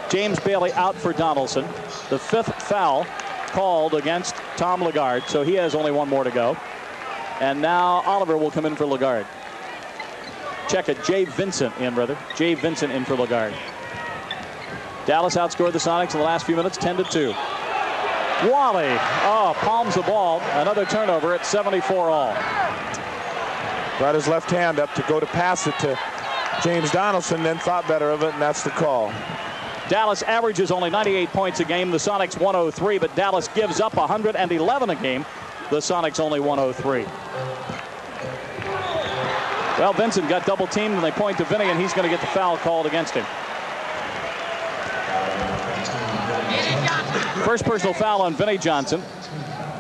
James Bailey out for Donaldson. The 5th foul called against Tom Lagarde, so he has only one more to go. And now Oliver will come in for Lagarde. Check it, Jay Vincent in, brother. Jay Vincent in for Lagarde. Dallas outscored the Sonics in the last few minutes, 10-2. Wally, palms the ball. Another turnover at 74 all. Brought his left hand up to go to pass it to James Donaldson, then thought better of it, and that's the call. Dallas averages only 98 points a game. The Sonics 103, but Dallas gives up 111 a game. The Sonics only 103. Well, Vincent got double teamed, and they point to Vinny, and he's going to get the foul called against him. First personal foul on Vinny Johnson.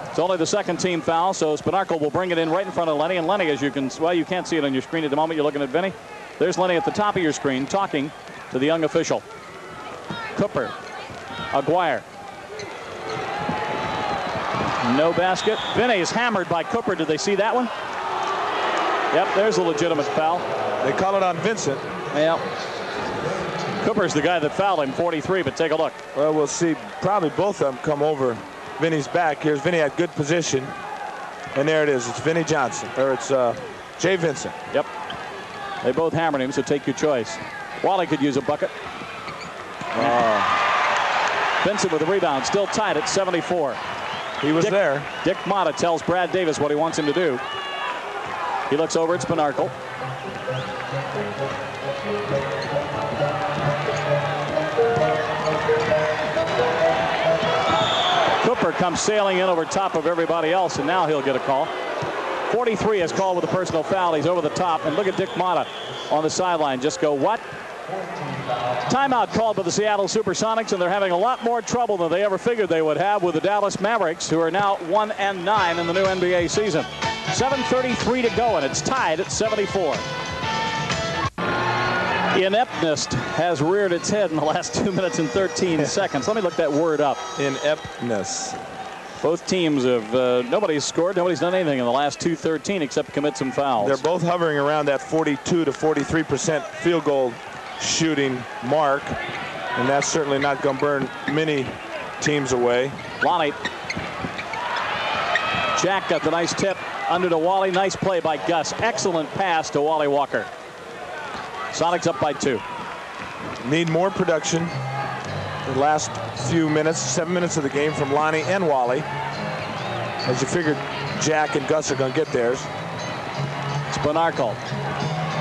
It's only the 2nd team foul, so Spinarco will bring it in right in front of Lenny. And Lenny, as you can, well, you can't see it on your screen at the moment. You're looking at Vinny. There's Lenny at the top of your screen talking to the young official. Cooper, Aguirre. No basket. Vinny is hammered by Cooper. Did they see that one? Yep, there's a legitimate foul. They call it on Vincent. Well, Cooper's the guy that fouled him, 43, but take a look. Well, we'll see probably both of them come over Vinny's back. Here's Vinny at good position. And there it is. It's Vinny Johnson, or it's Jay Vincent. Yep. They both hammered him, so take your choice. Wally could use a bucket. Vincent with the rebound, still tied at 74. He was there. Dick Motta tells Brad Davis what he wants him to do. He looks over at Spinarco. Cooper comes sailing in over top of everybody else, and now he'll get a call. 43 is called with a personal foul. He's over the top, and look at Dick Motta on the sideline. Just go, what? Timeout called by the Seattle SuperSonics, and they're having a lot more trouble than they ever figured they would have with the Dallas Mavericks, who are now 1-9 in the new NBA season. 7:33 to go, and it's tied at 74. Ineptness has reared its head in the last 2 minutes and 13 seconds. Let me look that word up. Ineptness. Both teams have, nobody's scored, nobody's done anything in the last 2:13 except commit some fouls. They're both hovering around that 42 to 43% field goal shooting mark, and that's certainly not going to burn many teams away. Lonnie. Jack got the nice tip under to Wally. Nice play by Gus. Excellent pass to Wally Walker. Sonics up by 2. Need more production. The last few minutes, 7 minutes of the game from Lonnie and Wally. As you figured, Jack and Gus are going to get theirs. Spinarco.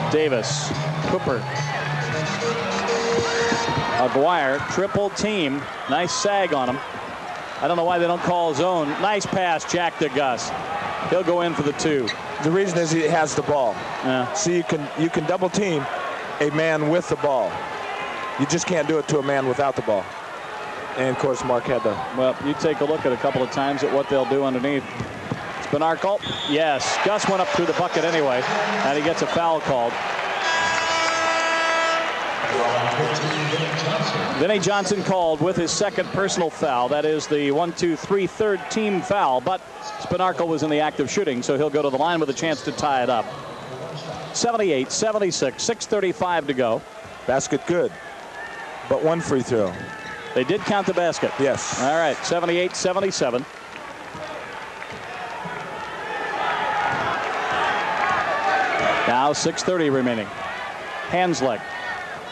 Davis. Cooper. Aguirre, triple team. Nice sag on him. I don't know why they don't call zone. Nice pass, Jack to Gus. He'll go in for the 2. The reason is he has the ball. Yeah. So you can double team a man with the ball. You just can't do it to a man without the ball. And of course, Mark had the. Well, you take a look at a couple of times at what they'll do underneath. Spinarco. Yes, Gus went up through the bucket anyway, and he gets a foul called. Vinny Johnson called with his 2nd personal foul. That is the 1-2-3 third team foul, but Spinarco was in the act of shooting, so he'll go to the line with a chance to tie it up. 78-76, 6:35 to go. Basket good, but 1 free throw. They did count the basket. Yes. All right, 78-77. Now 6:30 remaining. Hanslick.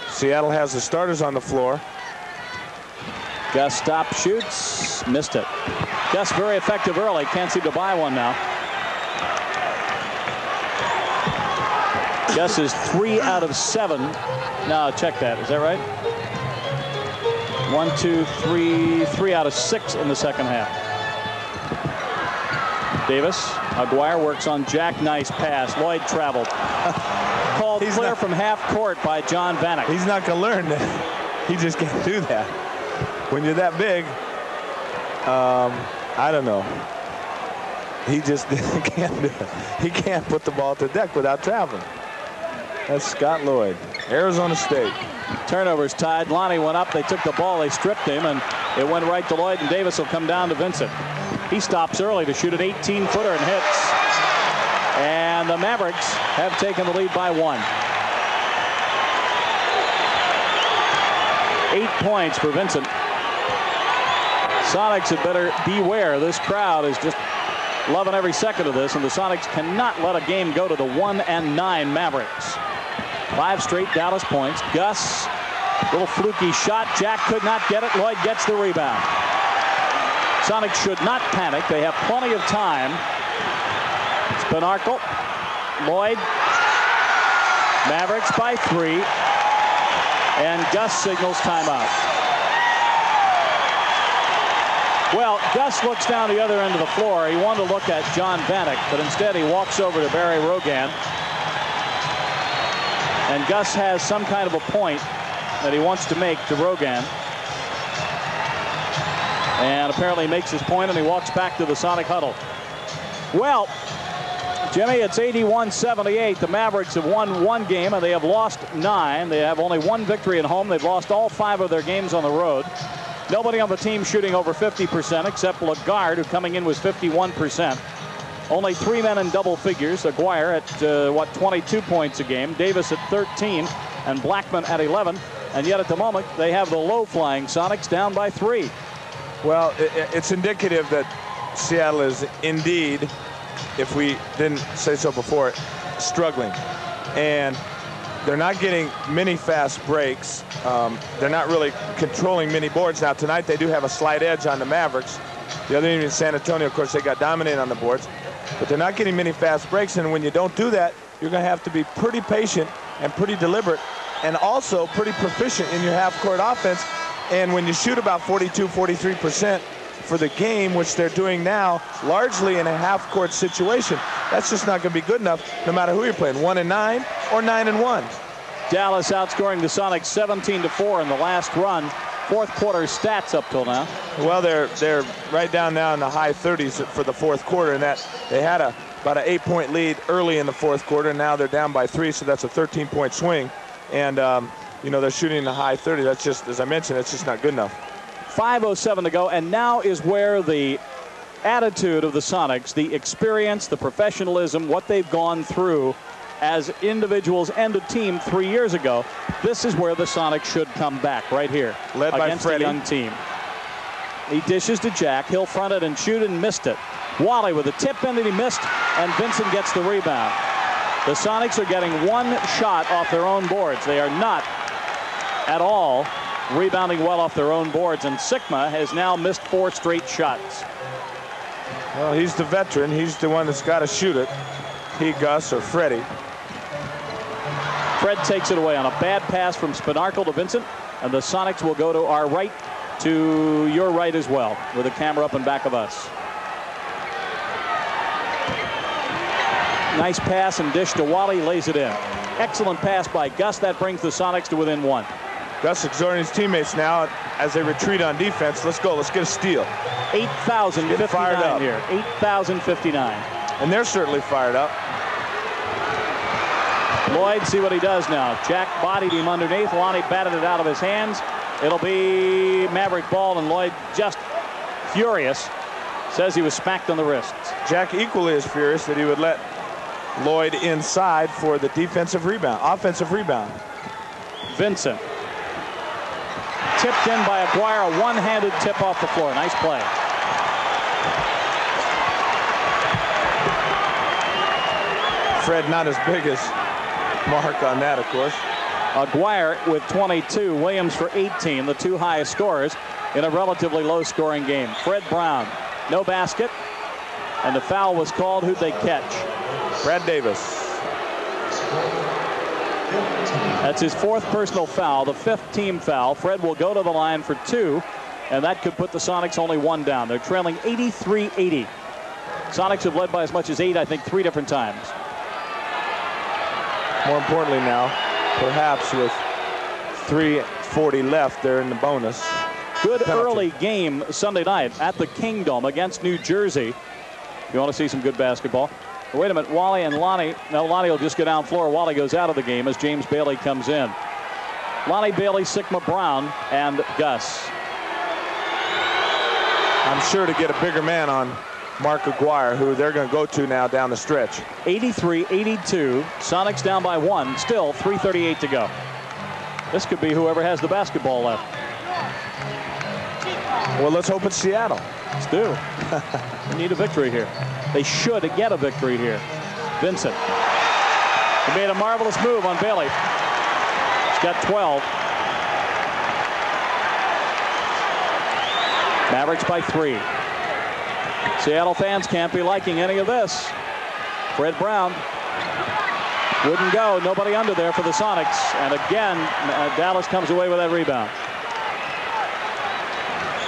Seattle has the starters on the floor. Gus stop shoots, missed it. Gus very effective early, can't seem to buy one now. Gus is 3 out of 7. Now check that. Is that right? 1, 2, 3, 3 out of 6 in the second half. Davis. Aguirre works on Jack. Nice pass. Lloyd traveled. Called clear from half court by John Vanek. He's not going to learn that. He just can't do that. When you're that big, I don't know. He just can't do it. He can't put the ball to the deck without traveling. That's Scott Lloyd, Arizona State. Turnovers tied. Lonnie went up. They took the ball. They stripped him, and it went right to Lloyd, and Davis will come down to Vincent. He stops early to shoot an 18-footer and hits. And the Mavericks have taken the lead by 1. 8 points for Vincent. Sonics had better beware. This crowd is just loving every second of this, and the Sonics cannot let a game go to the 1-9 Mavericks. 5 straight Dallas points. Gus, little fluky shot. Jack could not get it. Lloyd gets the rebound. Sonics should not panic. They have plenty of time. Spinarkle, Lloyd, Mavericks by 3, and Gus signals timeout. Well, Gus looks down the other end of the floor. He wanted to look at John Vanek, but instead he walks over to Barry Rogan. And Gus has some kind of a point that he wants to make to Rogan. And apparently makes his point, and he walks back to the Sonic huddle. Well, Jimmy, it's 81-78. The Mavericks have won 1 game, and they have lost 9. They have only 1 victory at home. They've lost all 5 of their games on the road. Nobody on the team shooting over 50%, except Lagarde, who coming in was 51%. Only 3 men in double figures. Aguirre at, 22 points a game. Davis at 13, and Blackman at 11. And yet at the moment, they have the low-flying Sonics down by 3. Well, it's indicative that Seattle is indeed, if we didn't say so before, struggling. And they're not getting many fast breaks. They're not really controlling many boards. Now, tonight they do have a slight edge on the Mavericks. The other evening in San Antonio, of course, they got dominated on the boards. But they're not getting many fast breaks. And when you don't do that, you're going to have to be pretty patient and pretty deliberate, and also pretty proficient in your half-court offense. And when you shoot about 42, 43% for the game, which they're doing now, largely in a half-court situation, that's just not going to be good enough, no matter who you're playing, 1-9 or 9-1. Dallas outscoring the Sonics 17-4 in the last run. Fourth quarter stats up till now. Well, they're right down now in the high 30s for the fourth quarter, and that they had about an 8-point lead early in the fourth quarter. Now they're down by 3, so that's a 13-point swing. And you know, they're shooting in the high 30s. That's just, as I mentioned, that's just not good enough. 5:07 to go, and now is where the attitude of the Sonics, the experience, the professionalism, what they've gone through as individuals and a team 3 years ago, this is where the Sonics should come back right here. Led by against Freddie. a young team. He dishes to Jack. He'll front it and shoot, and missed it. Wally with a tip in that he missed, and Vincent gets the rebound. The Sonics are getting 1 shot off their own boards. They are not at all rebounding well off their own boards, and Sikma has now missed 4 straight shots. Well, he's the veteran. He's the one that's got to shoot it. He, Gus, or Freddie. Fred takes it away on a bad pass from Spinarkle to Vincent, and the Sonics will go to our right, to your right as well, with a camera up in back of us. Nice pass and dish to Wally, lays it in. Excellent pass by Gus. That brings the Sonics to within 1. Gus exhorting his teammates now as they retreat on defense. Let's go. Let's get a steal. 8,059 here. 8,059. And they're certainly fired up. Lloyd, see what he does now. Jack bodied him underneath. Lonnie batted it out of his hands. It'll be Maverick ball, and Lloyd just furious. Says he was smacked on the wrists. Jack equally as furious that he would let Lloyd inside for the offensive rebound. Vincent. Tipped in by Aguirre, a one-handed tip off the floor. Nice play. Fred not as big as Mark on that, of course. Aguirre with 22, Williams for 18, the 2 highest scorers in a relatively low-scoring game. Fred Brown, no basket, and the foul was called. Who'd they catch? Brad Davis. That's his 4th personal foul, the 5th team foul. Fred will go to the line for 2, and that could put the Sonics only 1 down. They're trailing 83-80. Sonics have led by as much as 8, I think, 3 different times. More importantly now, perhaps with 3:40 left, they're in the bonus. Good penalty. Early game Sunday night at the Kingdome against New Jersey. If you want to see some good basketball. Wait a minute, Wally and Lonnie. No, Lonnie will just go down floor. Wally goes out of the game as James Bailey comes in. Lonnie, Bailey, Sikma, Brown, and Gus. I'm sure to get a bigger man on Mark Aguirre, who they're going to go to now down the stretch. 83-82. Sonics down by 1. Still 3:38 to go. This could be whoever has the basketball left. Well, let's hope it's Seattle. Let's do. We need a victory here. They should get a victory here. Vincent. He made a marvelous move on Bailey. He's got 12. Mavericks by 3. Seattle fans can't be liking any of this. Fred Brown wouldn't go. Nobody under there for the Sonics. And again, Dallas comes away with that rebound.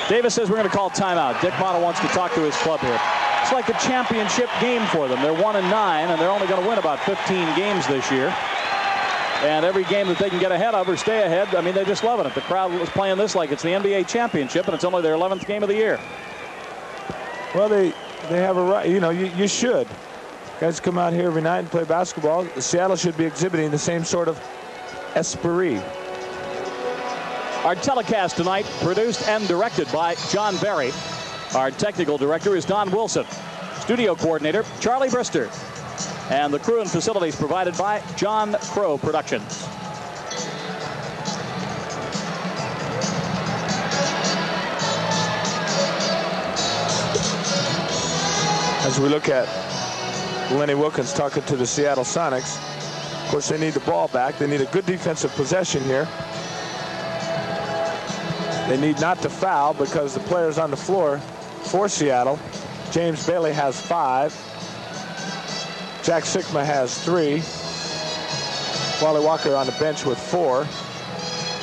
Davis says we're going to call timeout. Dick Motta wants to talk to his club here. It's like a championship game for them. They're 1-9, and they're only going to win about 15 games this year. And every game that they can get ahead of or stay ahead, I mean, they're just loving it. The crowd was playing this like it's the NBA championship, and it's only their 11th game of the year. Well, they have a right. You know, you should. Guys come out here every night and play basketball. Seattle should be exhibiting the same sort of esprit. Our telecast tonight produced and directed by John Barry. Our technical director is Don Wilson. Studio coordinator Charlie Brister. And the crew and facilities provided by John Crow Productions. As we look at Lenny Wilkins talking to the Seattle Sonics, of course they need the ball back. They need a good defensive possession here. They need not to foul because the players on the floor for Seattle, James Bailey has 5. Jack Sikma has 3. Wally Walker on the bench with 4.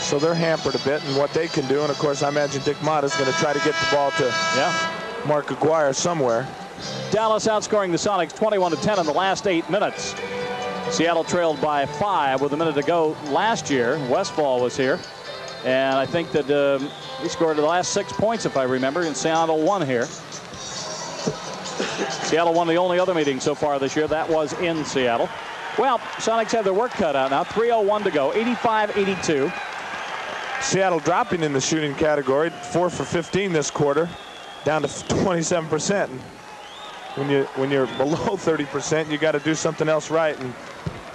So they're hampered a bit in what they can do. And of course, I imagine Dick Motta is going to try to get the ball to Mark Aguirre somewhere. Dallas outscoring the Sonics 21-10 in the last 8 minutes. Seattle trailed by 5 with a minute to go last year. Westfall was here. And I think that he scored the last 6 points, if I remember, and Seattle won here. Seattle won the only other meeting so far this year. That was in Seattle. Well, Sonics have their work cut out now. 3:01 to go. 85-82. Seattle dropping in the shooting category. 4 for 15 this quarter, down to 27%. When you're below 30%, you got to do something else right, and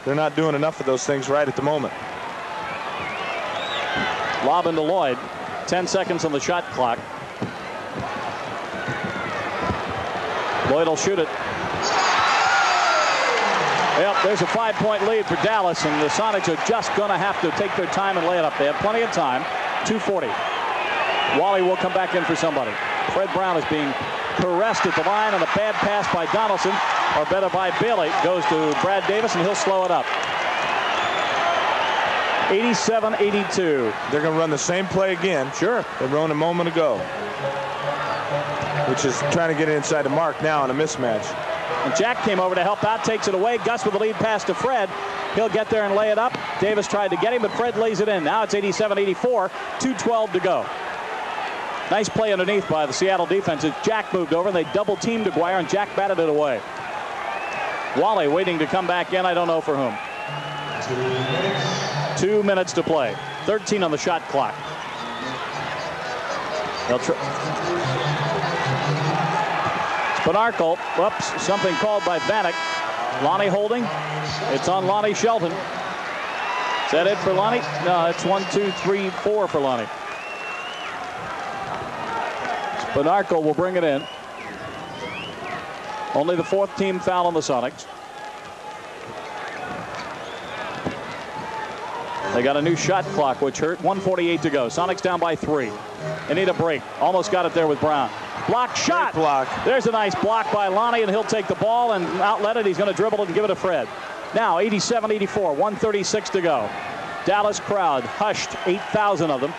they're not doing enough of those things right at the moment. Lob into Lloyd. 10 seconds on the shot clock. Lloyd will shoot it. Yep, there's a 5-point lead for Dallas, and the Sonics are just going to have to take their time and lay it up. They have plenty of time. 2:40. Wally will come back in for somebody. Fred Brown is being harassed at the line, and a bad pass by Donaldson, or better by Bailey, goes to Brad Davis, and he'll slow it up. 87-82. They're going to run the same play again. Sure. They ran a moment ago, which is trying to get it inside the mark now on a mismatch. And Jack came over to help out, takes it away. Gus with the lead pass to Fred. He'll get there and lay it up. Davis tried to get him, but Fred lays it in. Now it's 87-84, 2:12 to go. Nice play underneath by the Seattle defense as Jack moved over, and they double-teamed Aguirre, and Jack batted it away. Wally waiting to come back in. I don't know for whom. 2 minutes to play. 13 on the shot clock. Spanarkel. Whoops. Something called by Vanek. Lonnie holding. It's on Lonnie Shelton. Is that it for Lonnie? No, it's 1, 2, 3, 4 for Lonnie. Spanarkel will bring it in. Only the 4th team foul on the Sonics. They got a new shot clock, which hurt. 1:48 to go. Sonics down by 3. They need a break. Almost got it there with Brown. Block shot. Great block. There's a nice block by Lonnie, and he'll take the ball and outlet it. He's going to dribble it and give it to Fred. Now 87-84. 1:36 to go. Dallas crowd hushed, 8,000 of them,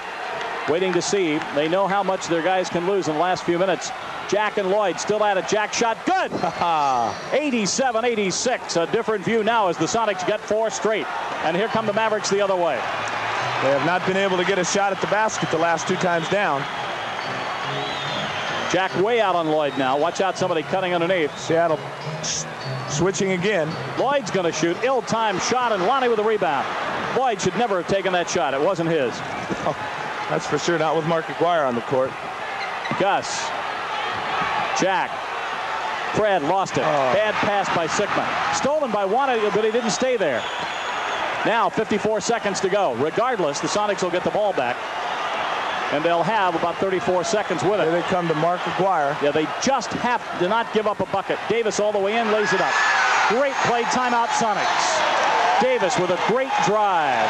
waiting to see. They know how much their guys can lose in the last few minutes. Jack and Lloyd still at it. Jack shot good. 87-86. A different view now as the Sonics get 4 straight. And here come the Mavericks the other way. They have not been able to get a shot at the basket the last 2 times down. Jack way out on Lloyd now. Watch out, somebody cutting underneath. Seattle switching again. Lloyd's going to shoot. Ill-timed shot, and Lonnie with the rebound. Lloyd should never have taken that shot. It wasn't his. Oh, that's for sure not with Mark Aguirre on the court. Gus. Jack. Fred lost it. Bad pass by Sikma. Stolen by Wanted, but he didn't stay there. Now 54 seconds to go. Regardless, the Sonics will get the ball back. And they'll have about 34 seconds with it. Here they come to Mark Aguirre. Yeah, they just have to not give up a bucket. Davis all the way in, lays it up. Great play, timeout Sonics. Davis with a great drive.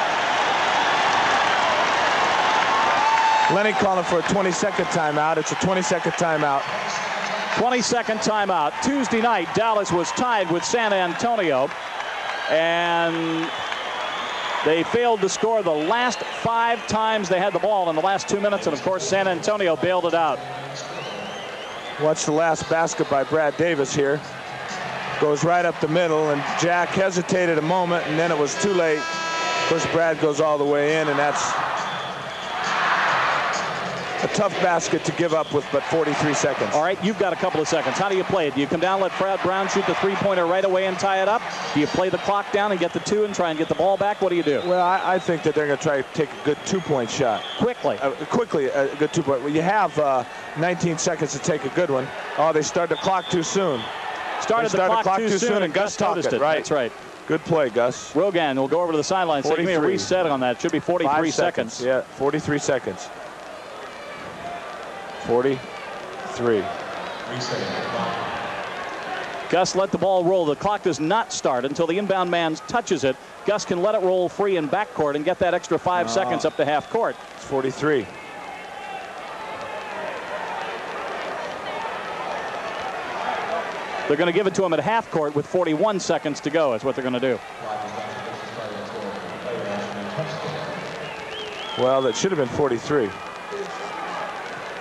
Lenny calling for a 20-second timeout. It's a 20-second timeout. 20-second timeout. Tuesday night, Dallas was tied with San Antonio. And they failed to score the last 5 times they had the ball in the last 2 minutes. And, of course, San Antonio bailed it out. Watch the last basket by Brad Davis here. Goes right up the middle, and Jack hesitated a moment, and then it was too late. Of course, Brad goes all the way in, and that's a tough basket to give up with but 43 seconds. All right, you've got a couple of seconds. How do you play it? Do you come down, let Fred Brown shoot the 3-pointer right away and tie it up? Do you play the clock down and get the 2 and try and get the ball back? What do you do? Well, I think that they're going to try to take a good 2-point shot. Quickly. Quickly, a good 2-point. Well, you have 19 seconds to take a good one. Oh, they started the clock too soon. Started the clock too soon, and Gus noticed it. Right. That's right. Good play, Gus. Rogan will go over to the sideline. So give me a reset on that. It should be 43 seconds. Yeah, 43 seconds. 43. Gus let the ball roll. The clock does not start until the inbound man touches it. Gus can let it roll free in backcourt and get that extra 5 seconds up to half court. It's 43. They're going to give it to him at half court with 41 seconds to go. Is what they're going to do. Well, that should have been 43.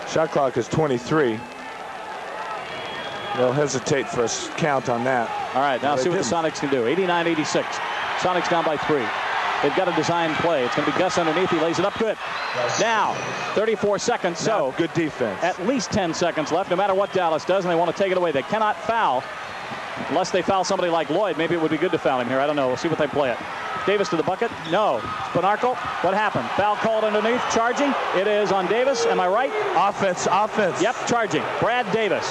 Shot clock is 23. They'll hesitate for a count on that. All right, now see what the Sonics can do. 89-86. Sonics down by 3. They've got a design play. It's going to be Gus underneath. He lays it up good. Now, 34 seconds. So good defense. At least 10 seconds left, no matter what Dallas does, and they want to take it away. They cannot foul unless they foul somebody like Lloyd. Maybe it would be good to foul him here. I don't know. We'll see what they play it. Davis to the bucket. No. Spanarkel. What happened? Foul called underneath. Charging. It is on Davis. Am I right? Offense. Yep, charging. Brad Davis.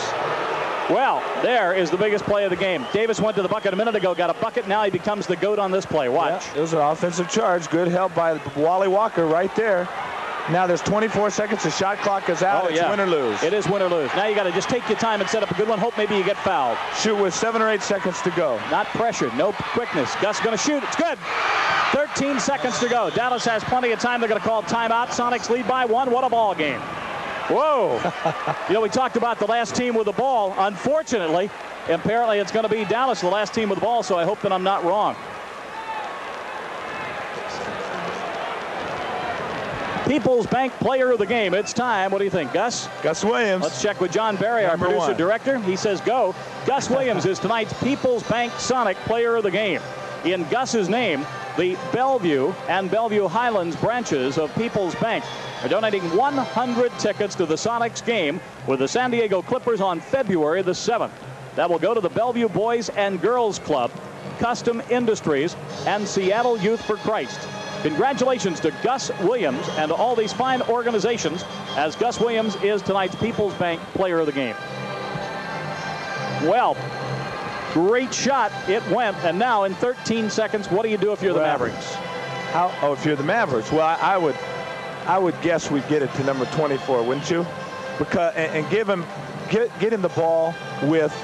Well, there is the biggest play of the game. Davis went to the bucket a minute ago, got a bucket. Now he becomes the GOAT on this play. Watch. Yeah, it was an offensive charge. Good help by Wally Walker right there. Now there's 24 seconds. The shot clock is out. It's win or lose. It is win or lose. Now you got to just take your time and set up a good one. Hope maybe you get fouled. Shoot with 7 or 8 seconds to go. Not pressured. No quickness. Gus going to shoot. It's good. 13 seconds to go. Dallas has plenty of time. They're going to call timeout. Sonics lead by 1. What a ball game. Whoa. You know, we talked about the last team with the ball. Unfortunately, apparently it's going to be Dallas, the last team with the ball, so I hope that I'm not wrong. People's Bank player of the game. It's time. What do you think, Gus? Gus Williams. Let's check with John Barry, our producer director. He says go. Gus Williams is tonight's People's Bank Sonic player of the game. In Gus's name, the Bellevue and Bellevue Highlands branches of People's Bank are donating 100 tickets to the Sonics game with the San Diego Clippers on February the 7th. That will go to the Bellevue Boys and Girls Club, Custom Industries, and Seattle Youth for Christ. Congratulations to Gus Williams and all these fine organizations, as Gus Williams is tonight's People's Bank player of the game. Well, great shot. It went. And now in 13 seconds, what do you do if you're the Mavericks? If you're the Mavericks? Well, I would guess we'd get it to number 24, wouldn't you? Because and get him the ball with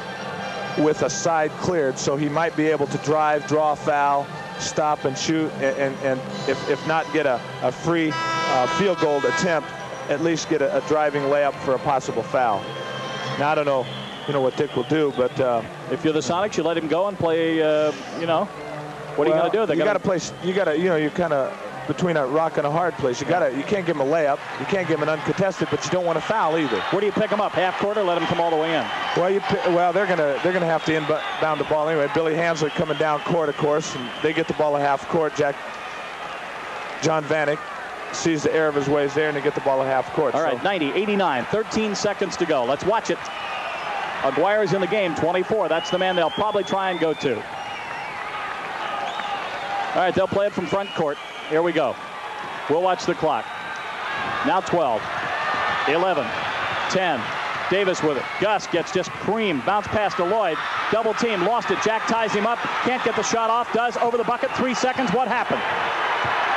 a side cleared, so he might be able to drive, draw a foul, stop and shoot, and if not get a free field goal attempt, at least get a driving layup for a possible foul. Now I don't know, what Dick will do, but if you're the Sonics, you let him go and play. What are you going to do? You got to play. You kind of between a rock and a hard place. You can't give him a layup. You can't give him an uncontested, but you don't want to foul either. Where do you pick him up? Half court or let him come all the way in? Well, they're gonna have to inbound the ball anyway. Billy Hanslick coming down court, of course, and they get the ball at half court. John Vanek sees the error of his ways there, and they get the ball at half court. All right, 90-89, 13 seconds to go. Let's watch it. Aguirre's in the game, 24. That's the man they'll probably try and go to. All right, they'll play it from front court. Here we go. We'll watch the clock. Now 12, 11, 10. Davis with it. Gus gets just creamed. Bounce pass to Lloyd. Double team. Lost it. Jack ties him up. Can't get the shot off. Does. Over the bucket. 3 seconds. What happened?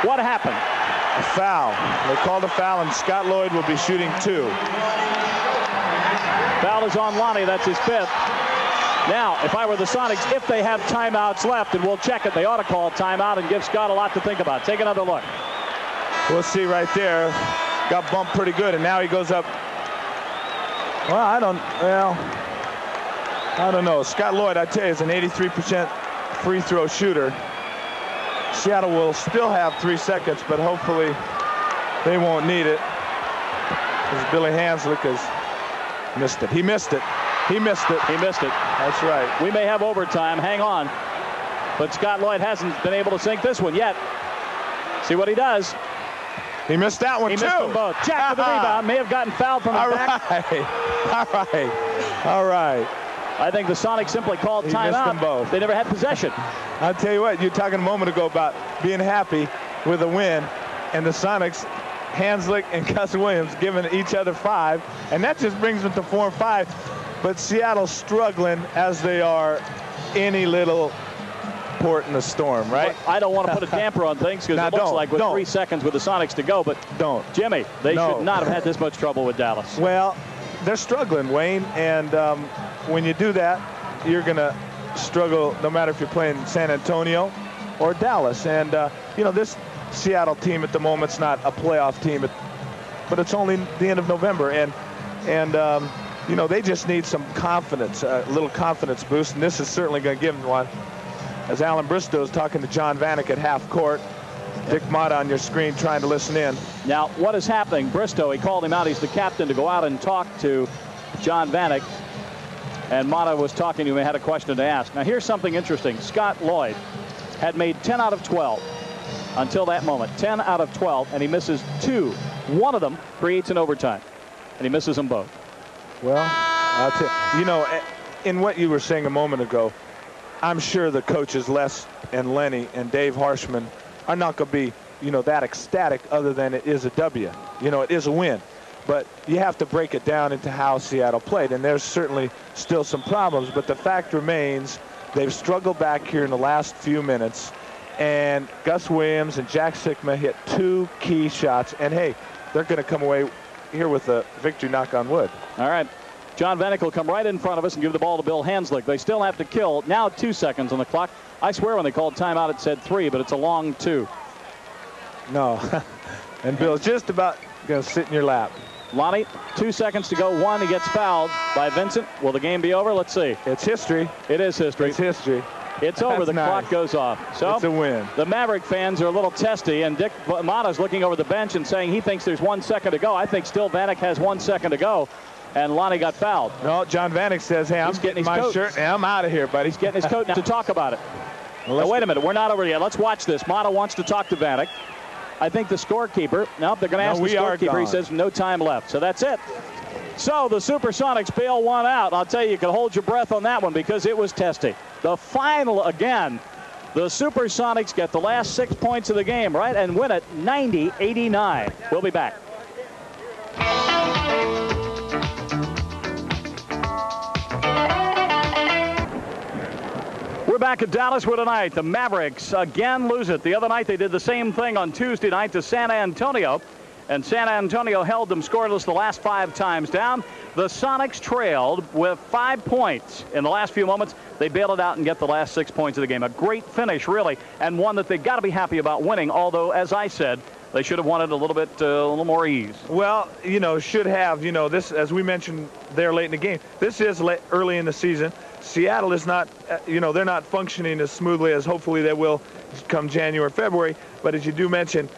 What happened? A foul. They called a foul, and Scott Lloyd will be shooting 2. Foul is on Lonnie. That's his 5th. Now, if I were the Sonics, if they have timeouts left, and we'll check it, they ought to call a timeout and give Scott a lot to think about. Take another look. We'll see right there. Got bumped pretty good, and now he goes up. Well, I don't know. Scott Lloyd, I tell you, is an 83% free throw shooter. Seattle will still have 3 seconds, but hopefully they won't need it. Because Billy Hanslick has missed it. He missed it. He missed it. He missed it. That's right. We may have overtime. Hang on. But Scott Lloyd hasn't been able to sink this one yet. See what he does. He missed that one, he too. Missed them both. Jack with the rebound. May have gotten fouled from the back. All right. I think the Sonics simply called timeout. They never had possession. I'll tell you what, you were talking a moment ago about being happy with a win, and the Sonics, Hanslick and Gus Williams giving each other 5, and that just brings them to 4 and 5. But Seattle's struggling as they are any little port in the storm, right? But I don't want to put a damper on things because it looks like with 3 seconds with the Sonics to go, but Jimmy, they should not have had this much trouble with Dallas. Well, they're struggling, Wayne, and when you do that, you're going to struggle no matter if you're playing San Antonio or Dallas. And, you know, this Seattle team at the moment's not a playoff team, but it's only the end of November. And you know, they just need some confidence, a little confidence boost, and this is certainly going to give them one. As Alan Bristow is talking to John Vanek at half court. Dick Motta on your screen trying to listen in. Now, what is happening? Bristow, he called him out. He's the captain to go out and talk to John Vanek. And Motta was talking to him and had a question to ask. Now, here's something interesting. Scott Lloyd had made 10 out of 12 until that moment. 10 out of 12, and he misses 2. One of them creates an overtime, and he misses them both. Well, I'll tell you, know, in what you were saying a moment ago, I'm sure the coaches Les and Lenny and Dave Harshman are not going to be, you know, that ecstatic other than it is a W. You know, it is a win. But you have to break it down into how Seattle played, and there's certainly still some problems. But the fact remains, they've struggled back here in the last few minutes, and Gus Williams and Jack Sikma hit 2 key shots. And, hey, they're going to come away here with a victory, knock on wood. All right. John Vanek will come right in front of us and give the ball to Bill Hanslick. They still have to kill. Now 2 seconds on the clock. I swear when they called timeout it said 3, but it's a long 2. No. And Bill's just about going to sit in your lap. Lonnie, 2 seconds to go. 1, he gets fouled by Vincent. Will the game be over? Let's see. It's history. It is history. It's history. It's over. The clock goes off. So it's a win. The Maverick fans are a little testy, and Dick Motta's looking over the bench and saying he thinks there's 1 second to go. I think still Vanek has 1 second to go, and Lonnie got fouled. No, John Vanek says, hey, I'm getting my shirt, and I'm out of here, buddy. He's getting his coat now to talk about it. Now, wait a minute. We're not over yet. Let's watch this. Motta wants to talk to Vanek. I think the scorekeeper, they're going to ask the scorekeeper. He says no time left. So that's it. So the SuperSonics bail one out. I'll tell you, you can hold your breath on that one because it was testy. The final again, the SuperSonics get the last 6 points of the game, right, and win it 90-89. We'll be back. We're back at Dallas with tonight. The Mavericks again lose it. The other night they did the same thing on Tuesday night to San Antonio, and San Antonio held them scoreless the last 5 times down. The Sonics trailed with 5 points in the last few moments. They bailed it out and get the last 6 points of the game. A great finish, really, and one that they've got to be happy about winning, although, as I said, they should have wanted a little more ease. Well, should have. This, as we mentioned there late in the game, this is early in the season. Seattle is not, they're not functioning as smoothly as hopefully they will come January, February. But as you do mention,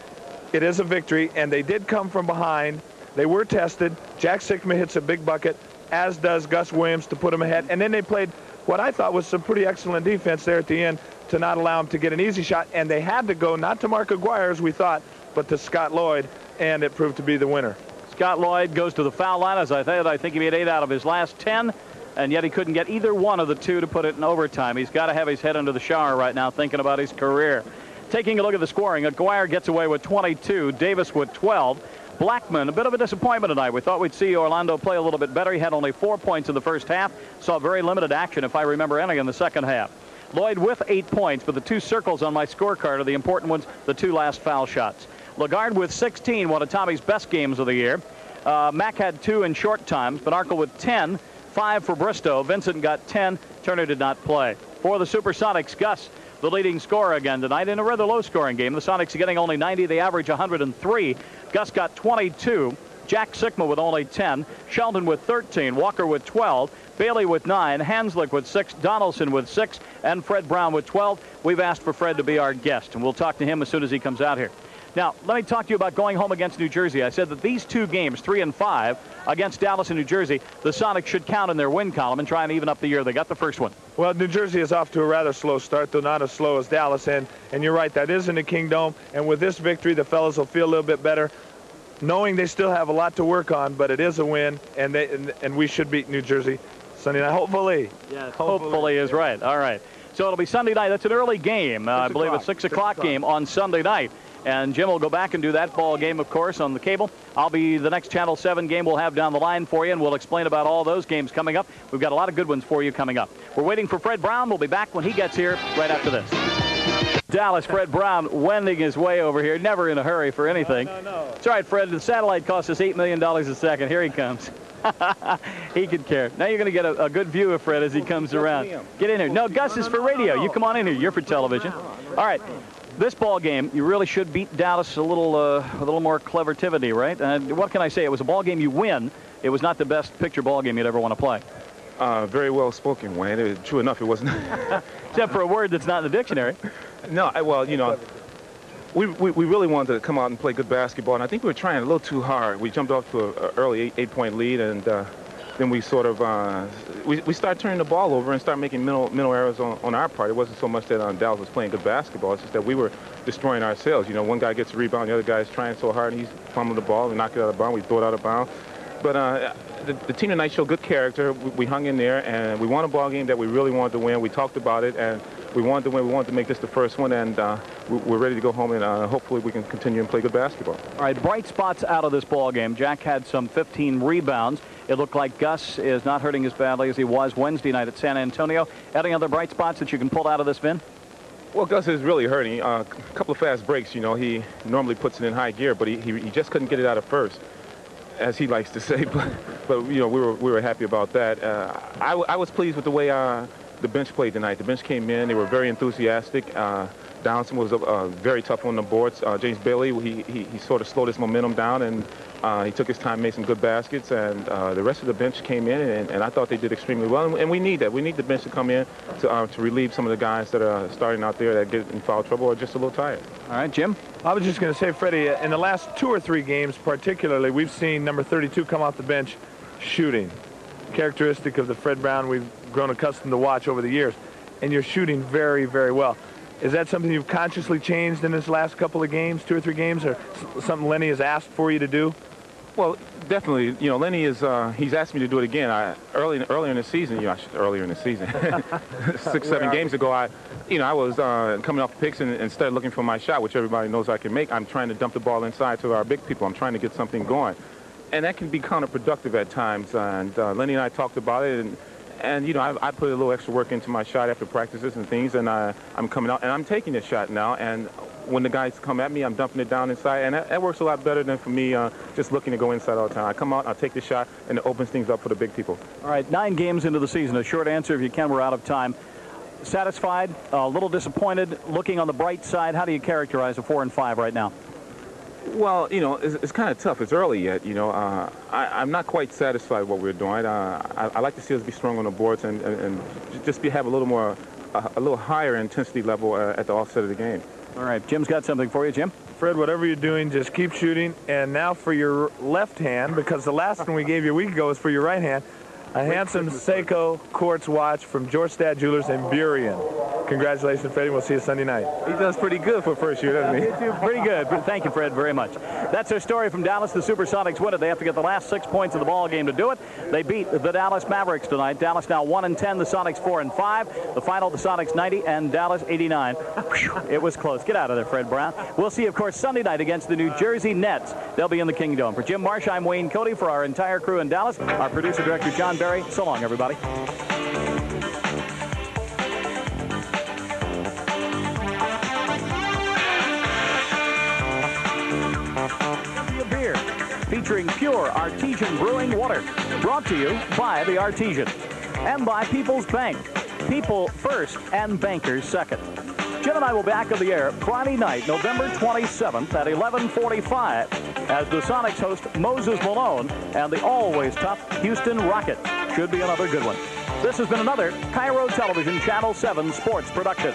it is a victory, and they did come from behind. They were tested. Jack Sikma hits a big bucket, as does Gus Williams to put them ahead. And then they played what I thought was some pretty excellent defense there at the end to not allow him to get an easy shot. And they had to go not to Mark Aguirre, as we thought, but to Scott Lloyd, and it proved to be the winner. Scott Lloyd goes to the foul line. As I said, I think he made 8 out of his last 10, and yet he couldn't get either one of the 2 to put it in overtime. He's got to have his head under the shower right now thinking about his career. Taking a look at the scoring, Aguirre gets away with 22, Davis with 12. Blackman, a bit of a disappointment tonight. We thought we'd see Orlando play a little bit better. He had only 4 points in the first half. Saw very limited action, if I remember any, in the second half. Lloyd with 8 points, but the 2 circles on my scorecard are the important ones, the 2 last foul shots. Lagarde with 16, one of Tommy's best games of the year. Mack had 2 in short times. Benarkle with 10, 5 for Bristow. Vincent got 10. Turner did not play. For the SuperSonics, Gus, the leading scorer again tonight in a rather low-scoring game. The Sonics are getting only 90. They average 103. Gus got 22. Jack Sikma with only 10. Sheldon with 13. Walker with 12. Bailey with 9. Hanslick with 6. Donaldson with 6. And Fred Brown with 12. We've asked for Fred to be our guest, and we'll talk to him as soon as he comes out here. Now, let me talk to you about going home against New Jersey. I said that these 2 games, 3 and 5, against Dallas and New Jersey, the Sonics should count in their win column and try and even up the year. They got the first one. Well, New Jersey is off to a rather slow start, though not as slow as Dallas. And you're right, that is in the Kingdome. And with this victory, the fellas will feel a little bit better, knowing they still have a lot to work on, but it is a win, and we should beat New Jersey Sunday night, hopefully. Yes, hopefully is right. All right. So it'll be Sunday night. That's an early game. I believe it's 6 o'clock game on Sunday night. And Jim will go back and do that ball game, of course, on the cable. I'll be the next Channel 7 game we'll have down the line for you, and we'll explain about all those games coming up. We've got a lot of good ones for you coming up. We're waiting for Fred Brown. We'll be back when he gets here right after this. Dallas, Fred Brown wending his way over here, never in a hurry for anything. No. It's all right, Fred. The satellite cost us $8 million a second. Here he comes. He could care. Now you're going to get a good view of Fred as he comes around. Get in here. No, Gus is for radio. You come on in here. You're for television. All right. This ball game, you really should beat Dallas a little more clevertivity, right? And what can I say? It was a ball game you win. It was not the best picture ball game you'd ever want to play. Very well spoken, Wayne. True enough, it wasn't. Except for a word that's not in the dictionary. No, well, we really wanted to come out and play good basketball, and I think we were trying a little too hard. We jumped off to an early 8-point lead, and then we sort of we started turning the ball over and started making mental errors on our part. It wasn't so much that Dallas was playing good basketball. It's just that we were destroying ourselves. One guy gets a rebound, the other guy's trying so hard, and he's fumbling the ball. We knock it out of bounds. We throw it out of bounds. But the team tonight showed good character. We hung in there, and we won a ball game that we really wanted to win. We talked about it, and we wanted to win. We wanted to make this the first one, and we're ready to go home, and hopefully we can continue and play good basketball. All right, bright spots out of this ball game. Jack had some 15 rebounds. It looked like Gus is not hurting as badly as he was Wednesday night at San Antonio. Any other bright spots that you can pull out of this, Vin? Well, Gus is really hurting. A couple of fast breaks, he normally puts it in high gear, but he just couldn't get it out of first, as he likes to say. But we were happy about that. I was pleased with the way the bench played tonight. The bench came in. They were very enthusiastic. Downson was very tough on the boards. James Bailey, he sort of slowed his momentum down, and he took his time, made some good baskets, and the rest of the bench came in, and I thought they did extremely well, and we need that. We need the bench to come in to relieve some of the guys that are starting out there that get in foul trouble or just a little tired. All right, Jim? I was just going to say, Freddie, in the last 2 or 3 games particularly, we've seen number 32 come off the bench shooting. Characteristic of the Fred Brown we've grown accustomed to watch over the years, and you're shooting very, very well. Is that something you've consciously changed in this last couple of games, 2 or 3 games, or something Lenny has asked for you to do? Well, definitely. Lenny is he's asked me to do it again. Earlier in the season, 6, 7 games ago, I was coming off picks and started looking for my shot, which everybody knows I can make. I'm trying to dump the ball inside to our big people. I'm trying to get something going, and that can be counterproductive at times. And Lenny and I talked about it, and I put a little extra work into my shot after practices and things, and I'm coming out and I'm taking this shot now. And when the guys come at me, I'm dumping it down inside, and that works a lot better than for me just looking to go inside all the time. I come out, I'll take the shot, and it opens things up for the big people. All right, 9 games into the season. A short answer, if you can. We're out of time. Satisfied, a little disappointed, looking on the bright side. How do you characterize a 4 and 5 right now? Well, you know, it's kind of tough. It's early yet, you know. I'm not quite satisfied with what we're doing. I like to see us be strong on the boards and just have a little more, a little higher intensity level at the offset of the game. All right, Jim's got something for you, Jim. Fred, whatever you're doing, just keep shooting. And now for your left hand, because the last one we gave you a week ago was for your right hand, a handsome Seiko quartz watch from Georgestad Jewelers in Burien. Congratulations, Freddie. We'll see you Sunday night. He does pretty good for first year, doesn't he? Pretty good. Thank you, Fred, very much. That's our story from Dallas. The SuperSonics win it. They have to get the last 6 points of the ball game to do it. They beat the Dallas Mavericks tonight. Dallas now 1-10, the Sonics 4-5. The final, the Sonics 90 and Dallas 89. It was close. Get out of there, Fred Brown. We'll see, of course, Sunday night against the New Jersey Nets. They'll be in the Kingdom. For Jim Marsh, I'm Wayne Cody. For our entire crew in Dallas, our producer director John Barry. So long, everybody. Beer featuring pure artesian brewing water, brought to you by the Artesian and by People's Bank. People first and bankers second. Jim and I will be back on the air Friday night, November 27th at 11:45 as the Sonics host Moses Malone and the always tough Houston Rockets. Should be another good one. This has been another Cairo Television Channel 7 sports production.